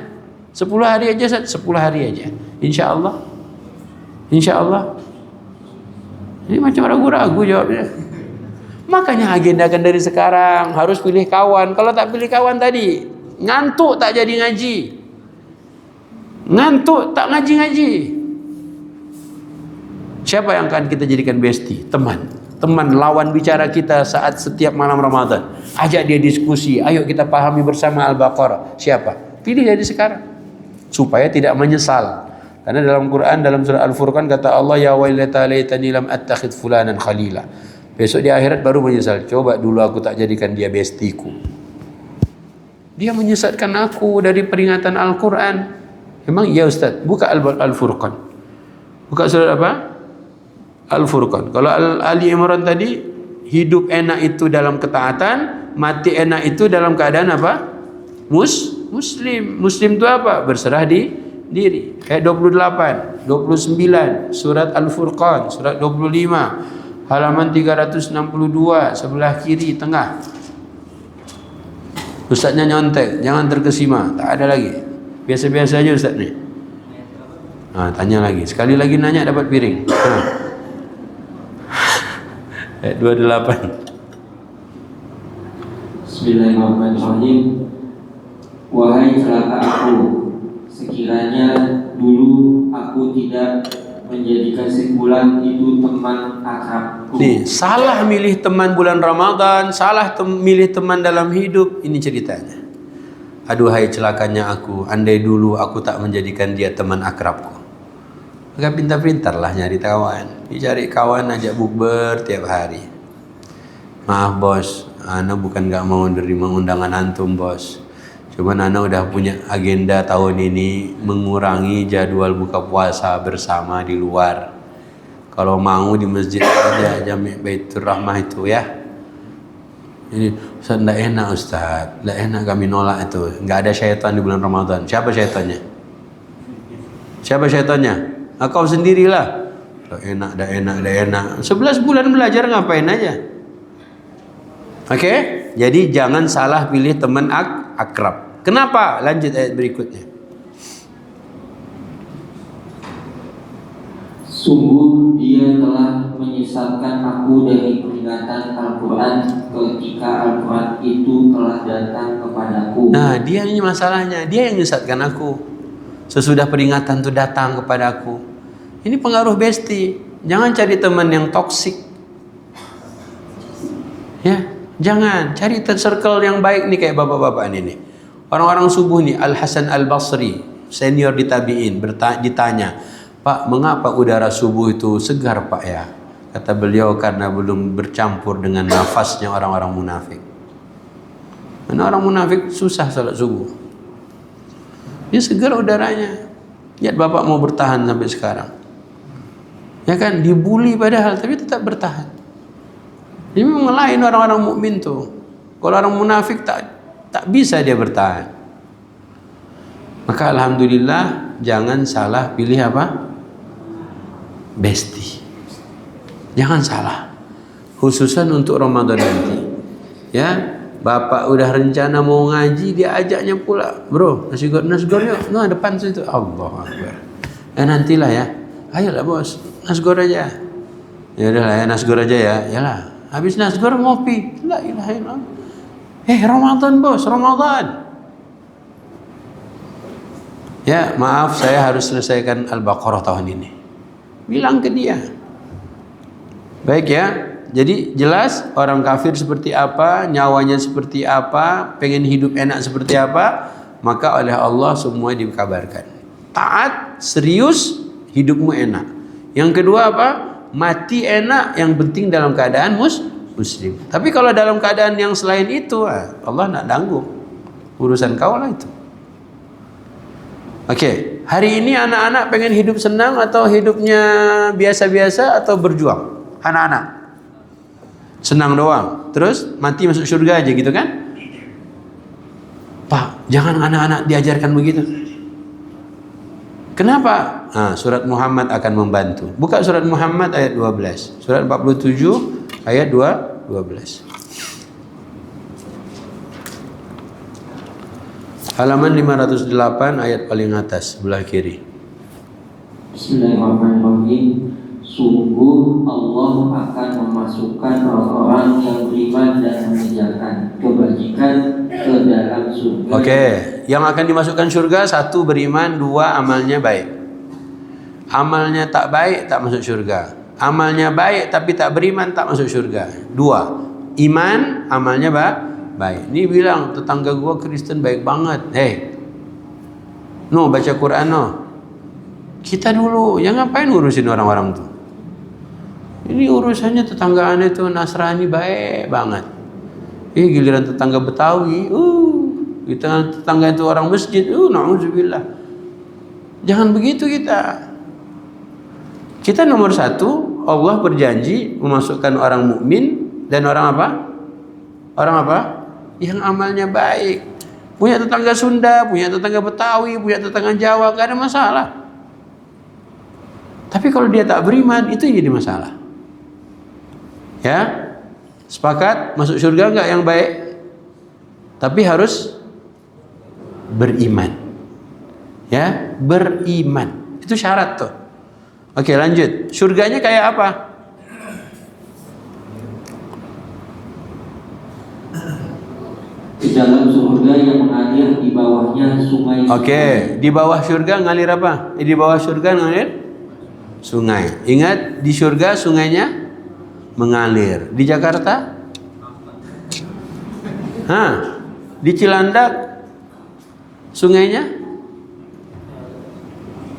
10 hari aja Ustaz. 10 hari aja. Insya Allah. Insya Allah. Ini macam ragu-ragu jawabnya. Makanya agendakan dari sekarang, harus pilih kawan. Kalau tak pilih kawan tadi, ngantuk tak jadi ngaji. Ngantuk tak ngaji-ngaji. Siapa yang akan kita jadikan bestie? Teman. Teman lawan bicara kita saat setiap malam Ramadan. Ajak dia diskusi, ayo kita pahami bersama Al-Baqarah. Siapa? Pilih dari sekarang. Supaya tidak menyesal. Karena dalam Quran, dalam surah Al-Furqan kata Allah, ya wailata laitani lam attakhidh fulanan khalila. Besok di akhirat baru menyesal. Coba dulu aku tak jadikan dia bestiku. Dia menyesatkan aku dari peringatan Al-Quran. Memang iya Ustaz. Buka Al-Furqan. Buka surat apa? Al-Furqan. Kalau Ali Imran tadi, hidup enak itu dalam ketaatan, mati enak itu dalam keadaan apa? Muslim. Muslim itu apa? Berserah diri. Ayat 28, 29, surat Al-Furqan, surat 25. Halaman 362 sebelah kiri tengah. Ustaznya nyontek, jangan terkesima, tak ada lagi. Biasa-biasa aja Ustaz ni. Tanya lagi. Sekali lagi nanya dapat piring. Ayat 28. Bismillahirrahmanirrahim. Wahai celaka aku, sekiranya dulu aku tidak menjadikan sebulan itu teman akrabku. Nih, salah milih teman bulan Ramadan, salah milih teman dalam hidup. Ini ceritanya. Aduhai celakanya aku, andai dulu aku tak menjadikan dia teman akrabku. Maka pintar-pintarlah nyari kawan. Dicari kawan ajak bukber tiap hari. Maaf bos, ana bukan gak mau menerima undangan antum bos. Cuman ana udah punya agenda tahun ini mengurangi jadwal buka puasa bersama di luar. Kalau mau di masjid aja Jami' Baitur Rahmah itu ya. Ini Ustaz enggak enak Ustaz. Enggak enak kami nolak itu. Enggak ada syaitan di bulan Ramadan. Siapa syaitannya? Siapa syaitannya? Kau sendirilah. Enggak enak. 11 bulan belajar ngapain aja? Oke? Jadi jangan salah pilih teman akrab. Kenapa? Lanjut ayat berikutnya. Sungguh dia telah menyesatkan aku dari peringatan Al-Quran ketika Al-Quran itu telah datang kepadaku. Nah, dia ini masalahnya. Dia yang menyesatkan aku. Sesudah peringatan itu datang kepadaku. Ini pengaruh bestie. Jangan cari teman yang toksik. Ya, jangan. Cari circle yang baik nih kayak bapak-bapak ini nih. Orang-orang subuh nih, Al-Hasan Al-Basri, senior di tabi'in, ditanya, Pak, mengapa udara subuh itu segar Pak ya? Kata beliau karena belum bercampur dengan nafasnya orang-orang munafik. Karena orang munafik susah salat subuh. Dia segar udaranya. Lihat bapak mau bertahan sampai sekarang. Ya kan, dibully padahal tapi tetap bertahan. Ini memang lain orang-orang mukmin tuh. Kalau orang munafik tak bisa dia bertahan. Maka alhamdulillah jangan salah pilih apa? Bestie. Jangan salah. Khususan untuk Ramadan nanti. Ya, bapak udah rencana mau ngaji, dia ajaknya pula. Bro, nasgor yuk. Nah, depan situ. Allah Akbar. Nantilah ya. Ayolah bos, nasgor aja. Ya udahlah ya, nasgor aja ya. Yalah. Habis nasgor ngopi. La ilaha illallah. Ramadan bos, Ramadan. Ya, maaf saya harus selesaikan Al-Baqarah tahun ini. Bilang ke dia. Baik ya, jadi jelas orang kafir seperti apa, nyawanya seperti apa, pengen hidup enak seperti apa, maka oleh Allah semua dikabarkan. Taat, serius, hidupmu enak. Yang kedua apa? Mati enak, yang penting dalam keadaan muslim. Tapi kalau dalam keadaan yang selain itu, Allah nak tanggung. Urusan kau lah itu. Oke, hari ini anak-anak pengen hidup senang atau hidupnya biasa-biasa atau berjuang? Anak-anak senang doang, terus mati masuk surga aja gitu kan? Pak, jangan anak-anak diajarkan begitu. Kenapa? Surat Muhammad akan membantu. Buka surat Muhammad ayat 12. Surat 47 ayat 12. Halaman 508 ayat paling atas sebelah kiri. Bismillahirrahmanirrahim. Sungguh Allah akan memasukkan orang-orang yang beriman dan mengerjakan kebajikan ke dalam surga. Oke, yang akan dimasukkan surga, 1 beriman, 2 amalnya baik. Amalnya tak baik tak masuk surga. Amalnya baik tapi tak beriman tak masuk surga. 2 iman, amalnya baik. Ini bilang tetangga gua Kristen baik banget. Baca Quran Kita dulu, yang ngapain ngurusin orang-orang tuh? Ini urusannya tetanggaan itu Nasrani baik banget. Giliran tetangga Betawi, tetangga itu orang masjid, na'udzubillah. Jangan begitu kita. Kita nomor 1, Allah berjanji memasukkan orang mukmin dan orang apa? Orang apa? Yang amalnya baik. Punya tetangga Sunda, punya tetangga Betawi, punya tetangga Jawa, gak ada masalah. Tapi kalau dia tak beriman, itu jadi masalah. Ya, sepakat masuk surga enggak yang baik? Tapi harus beriman. Ya, beriman. Itu syarat tuh. Oke, lanjut. Surganya kayak apa? Di dalam surga yang mengalir di bawahnya sungai. Oke, di bawah surga ngalir apa? Di bawah surga ngalir sungai. Ingat, di surga sungainya mengalir. Di Jakarta? Di Cilandak sungainya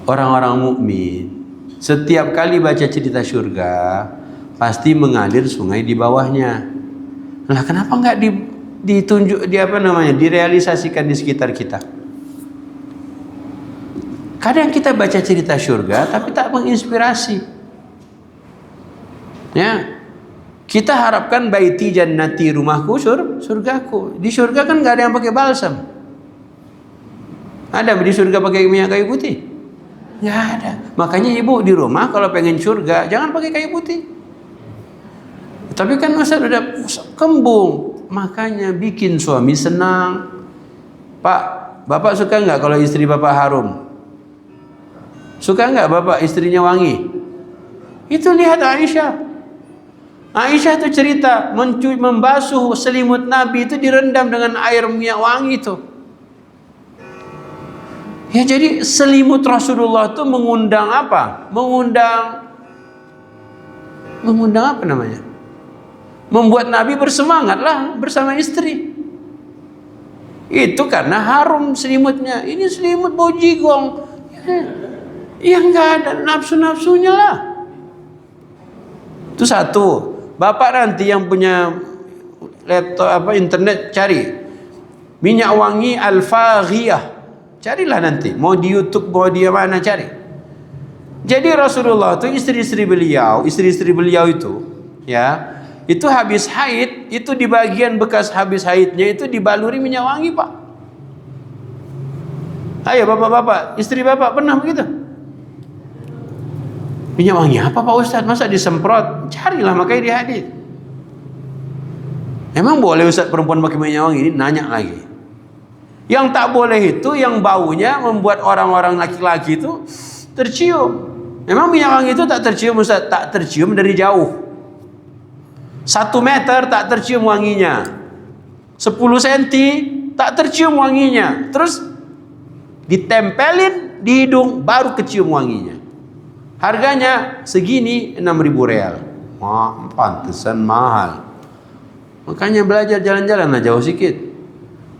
orang-orang mukmin. Setiap kali baca cerita surga pasti mengalir sungai di bawahnya. Nah, kenapa enggak ditunjuk direalisasikan di sekitar kita? Kadang kita baca cerita surga tapi tak menginspirasi. Ya. Kita harapkan baiti jannati, rumahku surgaku. Di surga kan enggak ada yang pakai balsam. Ada di surga pakai minyak kayu putih? Enggak ada. Makanya ibu di rumah kalau pengen surga jangan pakai kayu putih. Tapi kan masa udah kembung, makanya bikin suami senang. Pak, bapak suka nggak kalau istri bapak harum? Suka nggak bapak istrinya wangi? Itu lihat Aisyah. Aisyah itu cerita membasuh selimut Nabi itu direndam dengan air minyak wangi itu. Ya, jadi selimut Rasulullah itu mengundang apa? Mengundang apa namanya? Membuat Nabi bersemangat lah bersama istri. Itu karena harum selimutnya. Ini selimut bau jigong. Ya enggak ada nafsu-nafsunya lah. Itu satu. Bapak nanti yang punya laptop internet cari minyak wangi Al-Faghiyah. Carilah nanti. Mau di YouTube, mau di mana cari. Jadi Rasulullah itu istri-istri beliau itu ya, itu habis haid, itu di bagian bekas habis haidnya itu dibaluri minyak wangi, Pak. Ayo bapak-bapak, istri bapak pernah begitu? Minyak wangi apa Pak Ustadz? Masa disemprot? Carilah, makanya di hadis. Emang boleh Ustadz perempuan pakai minyak wangi? Ini nanya lagi. Yang tak boleh itu yang baunya membuat orang-orang laki-laki itu tercium. Memang minyak wangi itu tak tercium Ustadz? Tak tercium dari jauh. 1 meter tak tercium wanginya. 10 senti tak tercium wanginya. Terus ditempelin di hidung baru kecium wanginya. Harganya segini 6.000 real. Wah, pantesan mahal. Makanya belajar jalan-jalan lah jauh sikit.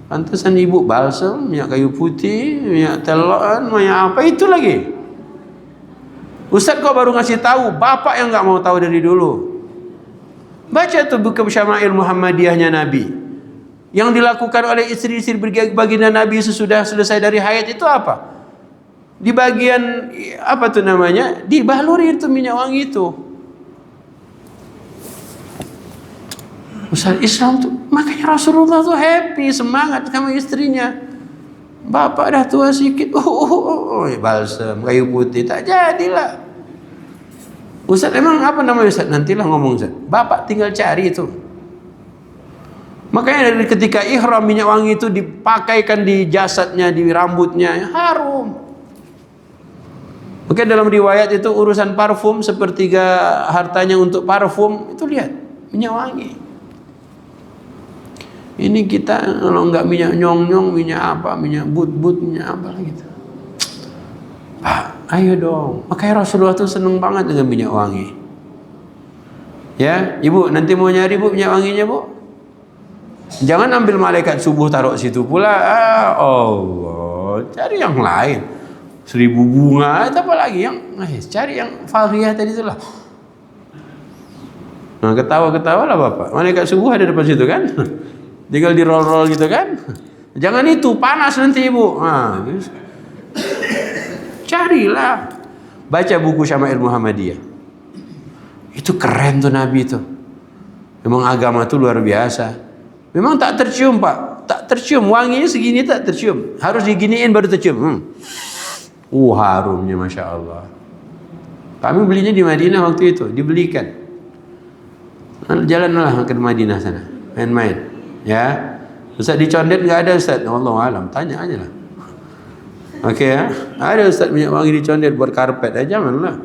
Pantesan ibu balsam, minyak kayu putih, minyak telon, minyak apa itu lagi. Ustaz kok baru ngasih tahu, bapak yang nggak mau tahu dari dulu. Baca tuh buku Syama'il Muhammadiyahnya Nabi. Yang dilakukan oleh istri-istri baginda Nabi sesudah selesai dari haid itu apa? Di bagian apa tuh namanya? Dibaluri itu minyak wangi itu. Ustaz Islam tuh, makanya Rasulullah tuh happy, semangat sama istrinya. Bapak dah tua sikit, balsam, kayu putih, tak jadilah. Ustaz emang apa namanya Ustaz? Nantilah ngomong Ustaz. Bapak tinggal cari itu. Makanya dari ketika ihram minyak wangi itu dipakaikan di jasadnya, di rambutnya, harum. Oke, dalam riwayat itu urusan parfum, sepertiga hartanya untuk parfum, itu lihat minyak wangi. Ini kita kalau nggak minyak nyong-nyong, minyak apa, minyak but-but, minyak apa gitu. Pak, ayo dong. Makanya Rasulullah tuh seneng banget dengan minyak wangi. Ya, ibu nanti mau nyari bu minyak wanginya bu. Jangan ambil malaikat subuh taruh situ pula. Allah, cari yang lain. 1000 bunga, apa lagi yang cari yang Faghiyah tadi itulah. Nah, ketawa-ketawa lah bapak. Malaikat subuh ada depan situ kan? Tinggal di roll-roll gitu kan? Jangan itu, panas nanti ibu. Nah, carilah. Baca buku Syama'il Muhammadiyah. Itu keren tuh Nabi itu. Memang agama tuh luar biasa. Memang tak tercium Pak, tak tercium, wanginya segini tak tercium, harus diginiin baru tercium. Harumnya Masya Allah. Kami belinya di Madinah waktu itu, dibelikan. Jalanlah ke Madinah sana, main-main. Ya, Ustaz dicondet nggak ada Ustaz? Wallahu alam, tanya aja lah. Oke ya, ada Ustaz minyak wangi dicondet buat karpet aja, janganlah.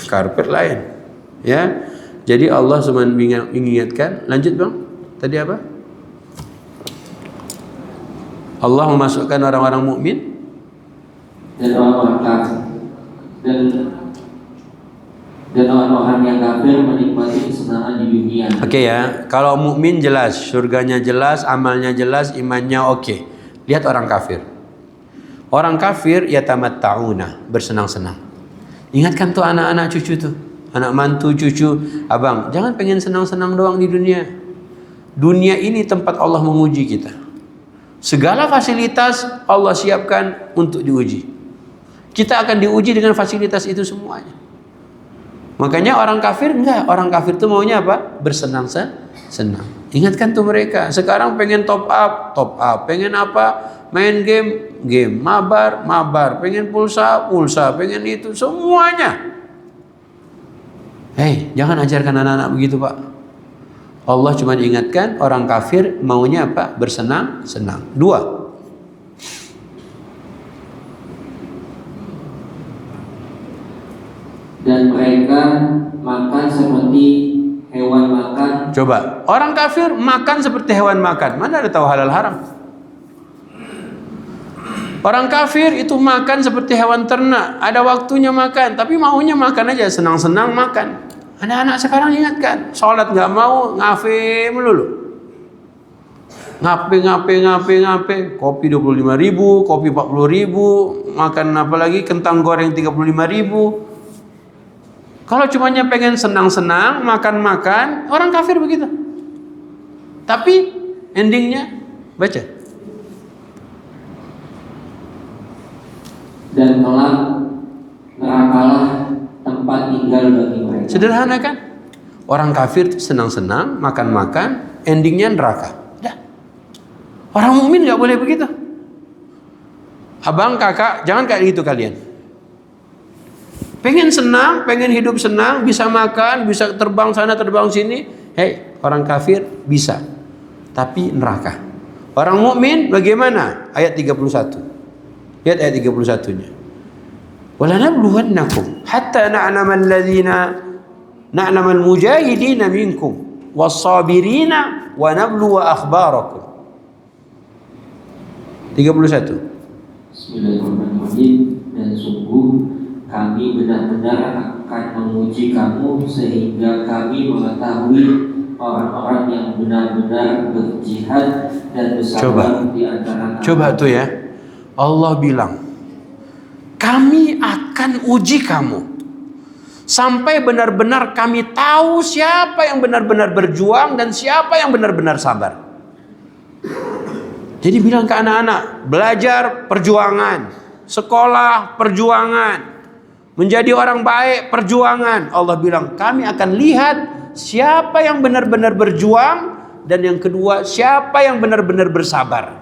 Karpet lain. Ya, jadi Allah cuma mengingatkan. Lanjut bang, tadi apa? Allah memasukkan orang-orang mukmin dan orang-orang kafir dan orang-orang yang kafir menikmati kesenangan di dunia. Oke ya, kalau mukmin jelas, surganya jelas, amalnya jelas, imannya oke. Lihat orang kafir. Orang kafir yatamatta'una, bersenang-senang. Ingatkan tuh anak-anak cucu tuh, anak mantu cucu, abang, jangan pengen senang-senang doang di dunia. Dunia ini tempat Allah menguji kita. Segala fasilitas Allah siapkan untuk diuji. Kita akan diuji dengan fasilitas itu semuanya. Makanya orang kafir enggak. Orang kafir itu maunya apa? Bersenang-senang. Ingatkan tuh mereka. Sekarang pengen top up. Pengen apa? Main game. Mabar. Pengen pulsa. Pengen itu. Semuanya. Hei, jangan ajarkan anak-anak begitu Pak. Allah cuma ingatkan orang kafir maunya apa? Bersenang-senang. 2. Dan mereka makan seperti hewan makan. Coba, orang kafir makan seperti hewan makan. Mana ada tahu halal haram? Orang kafir itu makan seperti hewan ternak. Ada waktunya makan, tapi maunya makan aja, senang-senang makan. Anak-anak sekarang ingatkan, sholat nggak mau, ngafe melulu. Ngape. Kopi 25.000, kopi 40.000, makan apa lagi, kentang goreng 35.000. Kalau cumanya pengen senang-senang, makan-makan, orang kafir begitu. Tapi endingnya baca. Dan kelak nerakalah tempat tinggal bagi mereka. Sederhana kan? Orang kafir senang-senang, makan-makan, endingnya neraka. Dah. Orang mukmin nggak boleh begitu. Abang, kakak, jangan kayak gitu kalian. Pengen senang, pengen hidup senang, bisa makan, bisa terbang sana, terbang sini. Hei, orang kafir bisa, tapi neraka. Orang mukmin bagaimana? Ayat 31. Lihat ayat 31-nya. وَلَنَبْلُوَنَّكُمْ حَتَّى نَعْلَمَ الَّذِينَ نَعْلَمَ الْمُجَاهِدِينَ مِنْكُمْ وَالصَّابِرِينَ وَنَبْلُوَ أَخْبَارَكُمْ. 31. Bismillahirrahmanirrahim. Dan sungguh kami benar-benar akan menguji kamu sehingga kami mengetahui orang-orang yang benar-benar berjihad dan bersabar di antara kamu. Coba tuh ya. Allah bilang, kami akan uji kamu sampai benar-benar kami tahu siapa yang benar-benar berjuang dan siapa yang benar-benar sabar. Jadi bilang ke anak-anak, belajar perjuangan, sekolah perjuangan, menjadi orang baik perjuangan. Allah bilang, kami akan lihat siapa yang benar-benar berjuang, dan yang kedua, siapa yang benar-benar bersabar.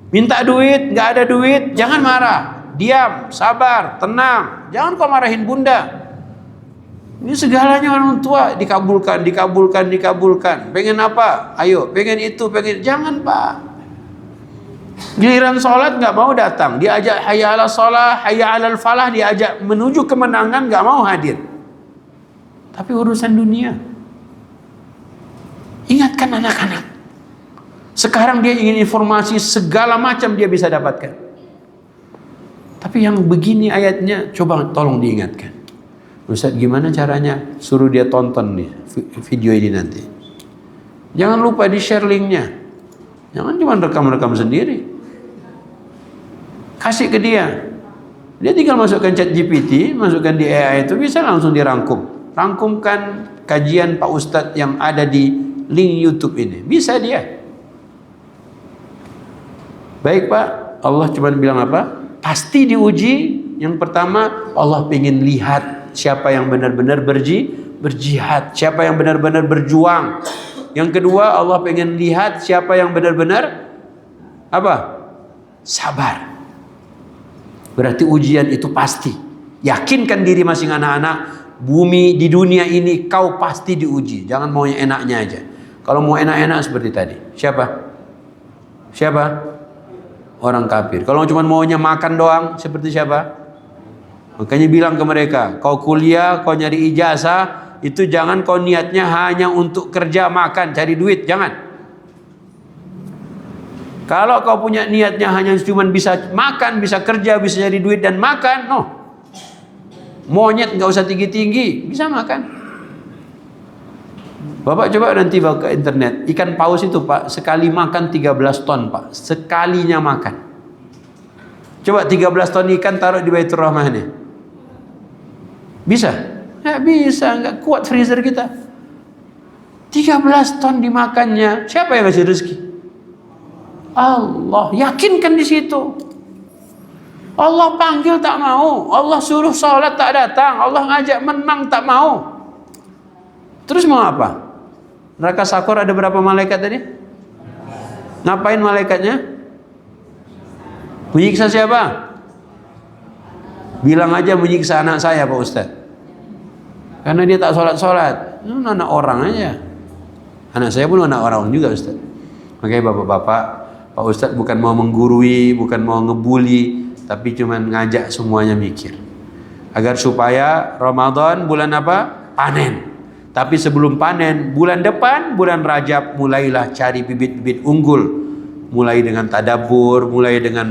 Minta duit, nggak ada duit, jangan marah, diam, sabar, tenang, jangan kau marahin bunda. Ini segalanya orang tua dikabulkan. Pengen apa? Ayo, pengen itu, pengen. Jangan pak. Giliran sholat nggak mau datang, diajak hayya ala sholah, hayya ala falah, diajak menuju kemenangan nggak mau hadir. Tapi urusan dunia. Ingatkan anak-anak. Sekarang dia ingin informasi segala macam dia bisa dapatkan. Tapi yang begini ayatnya coba tolong diingatkan. Ustaz gimana caranya? Suruh dia tonton nih video ini nanti. Jangan lupa di share linknya. Jangan cuma rekam-rekam sendiri. Kasih ke dia. Dia tinggal masukkan ChatGPT, masukkan di AI itu bisa langsung dirangkum. Rangkumkan kajian Pak Ustadz yang ada di link YouTube ini. Bisa dia. Baik Pak, Allah cuma bilang apa? Pasti diuji. Yang pertama, Allah ingin lihat siapa yang benar-benar berjihad, siapa yang benar-benar berjuang. Yang kedua, Allah pengen lihat siapa yang benar-benar apa? Sabar. Berarti ujian itu pasti. Yakinkan diri masing anak-anak, bumi di dunia ini kau pasti diuji. Jangan mau yang enaknya aja. Kalau mau enak-enak seperti tadi, siapa? Orang kafir. Kalau cuma maunya makan doang, seperti siapa? Makanya bilang ke mereka, kau kuliah, kau nyari ijazah, itu jangan kau niatnya hanya untuk kerja, makan, cari duit, jangan. Kalau kau punya niatnya hanya cuma bisa makan, bisa kerja, bisa nyari duit dan makan, no. Monyet nggak usah tinggi-tinggi, bisa makan. Bapak coba nanti bawa ke internet, ikan paus itu Pak, sekali makan 13 ton Pak, sekalinya makan. Coba 13 ton ikan taruh di Baitur Rahmah nih. Bisa? Nggak bisa, nggak kuat freezer kita. 13 ton dimakannya, siapa yang kasih rezeki? Allah, yakinkan di situ. Allah panggil tak mau, Allah suruh sholat tak datang, Allah ngajak menang tak mau. Terus mau apa? Neraka Sakor ada berapa malaikat tadi? Ngapain malaikatnya? Menyiksa siapa? Bilang aja menyiksa anak saya Pak Ustadz. Karena dia tak sholat-sholat. Anak orang aja. Anak saya pun anak orang juga Ustadz. Makanya bapak-bapak, Pak Ustadz bukan mau menggurui, bukan mau ngebully, tapi cuma ngajak semuanya mikir. Agar supaya Ramadan bulan apa? Panen. Tapi sebelum panen, bulan depan, bulan Rajab, mulailah cari bibit-bibit unggul. Mulai dengan tadabbur, mulai dengan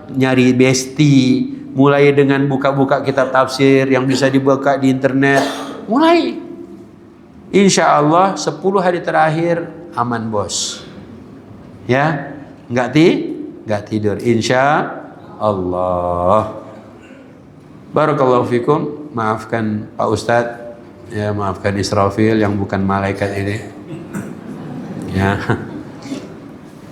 nyari besti, mulai dengan buka-buka kitab tafsir yang bisa dibuka di internet. Mulai. Insya Allah 10 hari terakhir aman bos. Ya, nggak tidur. Insya Allah. Barakallahu fikum. maafkan Pak Ustadz, ya maafkan Israfil yang bukan malaikat ini. Ya.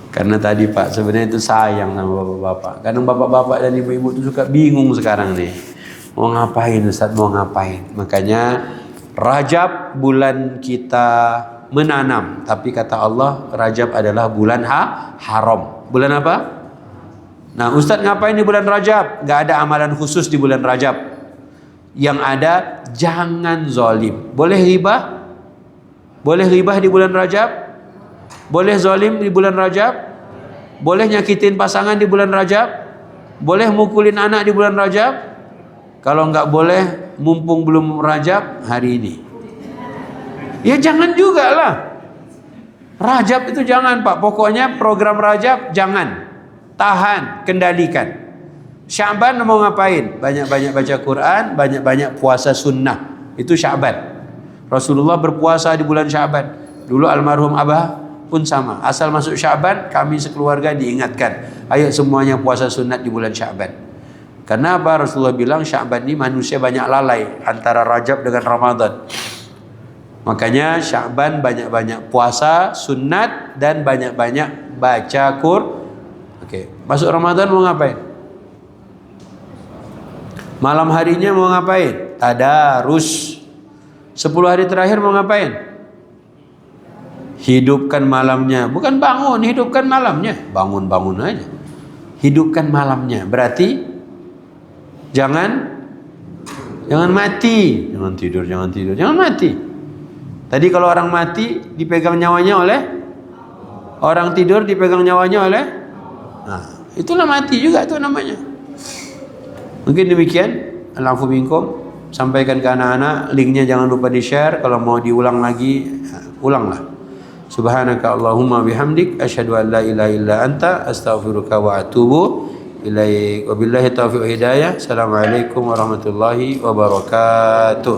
Karena tadi Pak sebenarnya itu sayang sama bapak-bapak. Kadang bapak-bapak dan ibu-ibu itu suka bingung sekarang nih. Mau ngapain Ustaz, mau ngapain. Makanya Rajab bulan kita menanam. Tapi kata Allah Rajab adalah bulan haram. Bulan apa? Nah Ustaz ngapain di bulan Rajab? Gak ada amalan khusus di bulan Rajab. Yang ada jangan zalim. Boleh ribah? Boleh ribah di bulan Rajab? Boleh zalim di bulan Rajab? Boleh nyakitin pasangan di bulan Rajab? Boleh mukulin anak di bulan Rajab? Kalau nggak boleh, mumpung belum Rajab hari ini. Ya jangan juga lah. Rajab itu jangan Pak. Pokoknya program Rajab jangan. Tahan, kendalikan. Sya'ban mau ngapain? Banyak-banyak baca Quran, banyak-banyak puasa sunnah. Itu Sya'ban. Rasulullah berpuasa di bulan Sya'ban. Dulu almarhum Abah pun sama. Asal masuk Sya'ban, kami sekeluarga diingatkan, ayo semuanya puasa sunat di bulan Sya'ban. Karena apa? Rasulullah bilang Sya'ban ini manusia banyak lalai antara Rajab dengan Ramadan. Makanya Sya'ban banyak-banyak puasa sunat dan banyak-banyak baca Quran. Oke, masuk Ramadan mau ngapain? Malam harinya mau ngapain? Tadarus. 10 hari terakhir mau ngapain? Hidupkan malamnya, bukan bangun, hidupkan malamnya. Bangun-bangun aja. Hidupkan malamnya. Berarti jangan mati, jangan tidur, jangan mati. Tadi kalau orang mati dipegang nyawanya oleh orang, tidur dipegang nyawanya oleh. Nah, itulah mati juga itu namanya. Mungkin demikian. Al-afu minkum. Sampaikan ke anak-anak, linknya jangan lupa di-share. Kalau mau diulang lagi, ulanglah. Subhanaka Allahumma bihamdik asyhadu an la ilaha illa anta astaghfiruka wa atubu ilaik. Wabillahi taufiq wa hidayah. Assalamualaikum warahmatullahi wabarakatuh.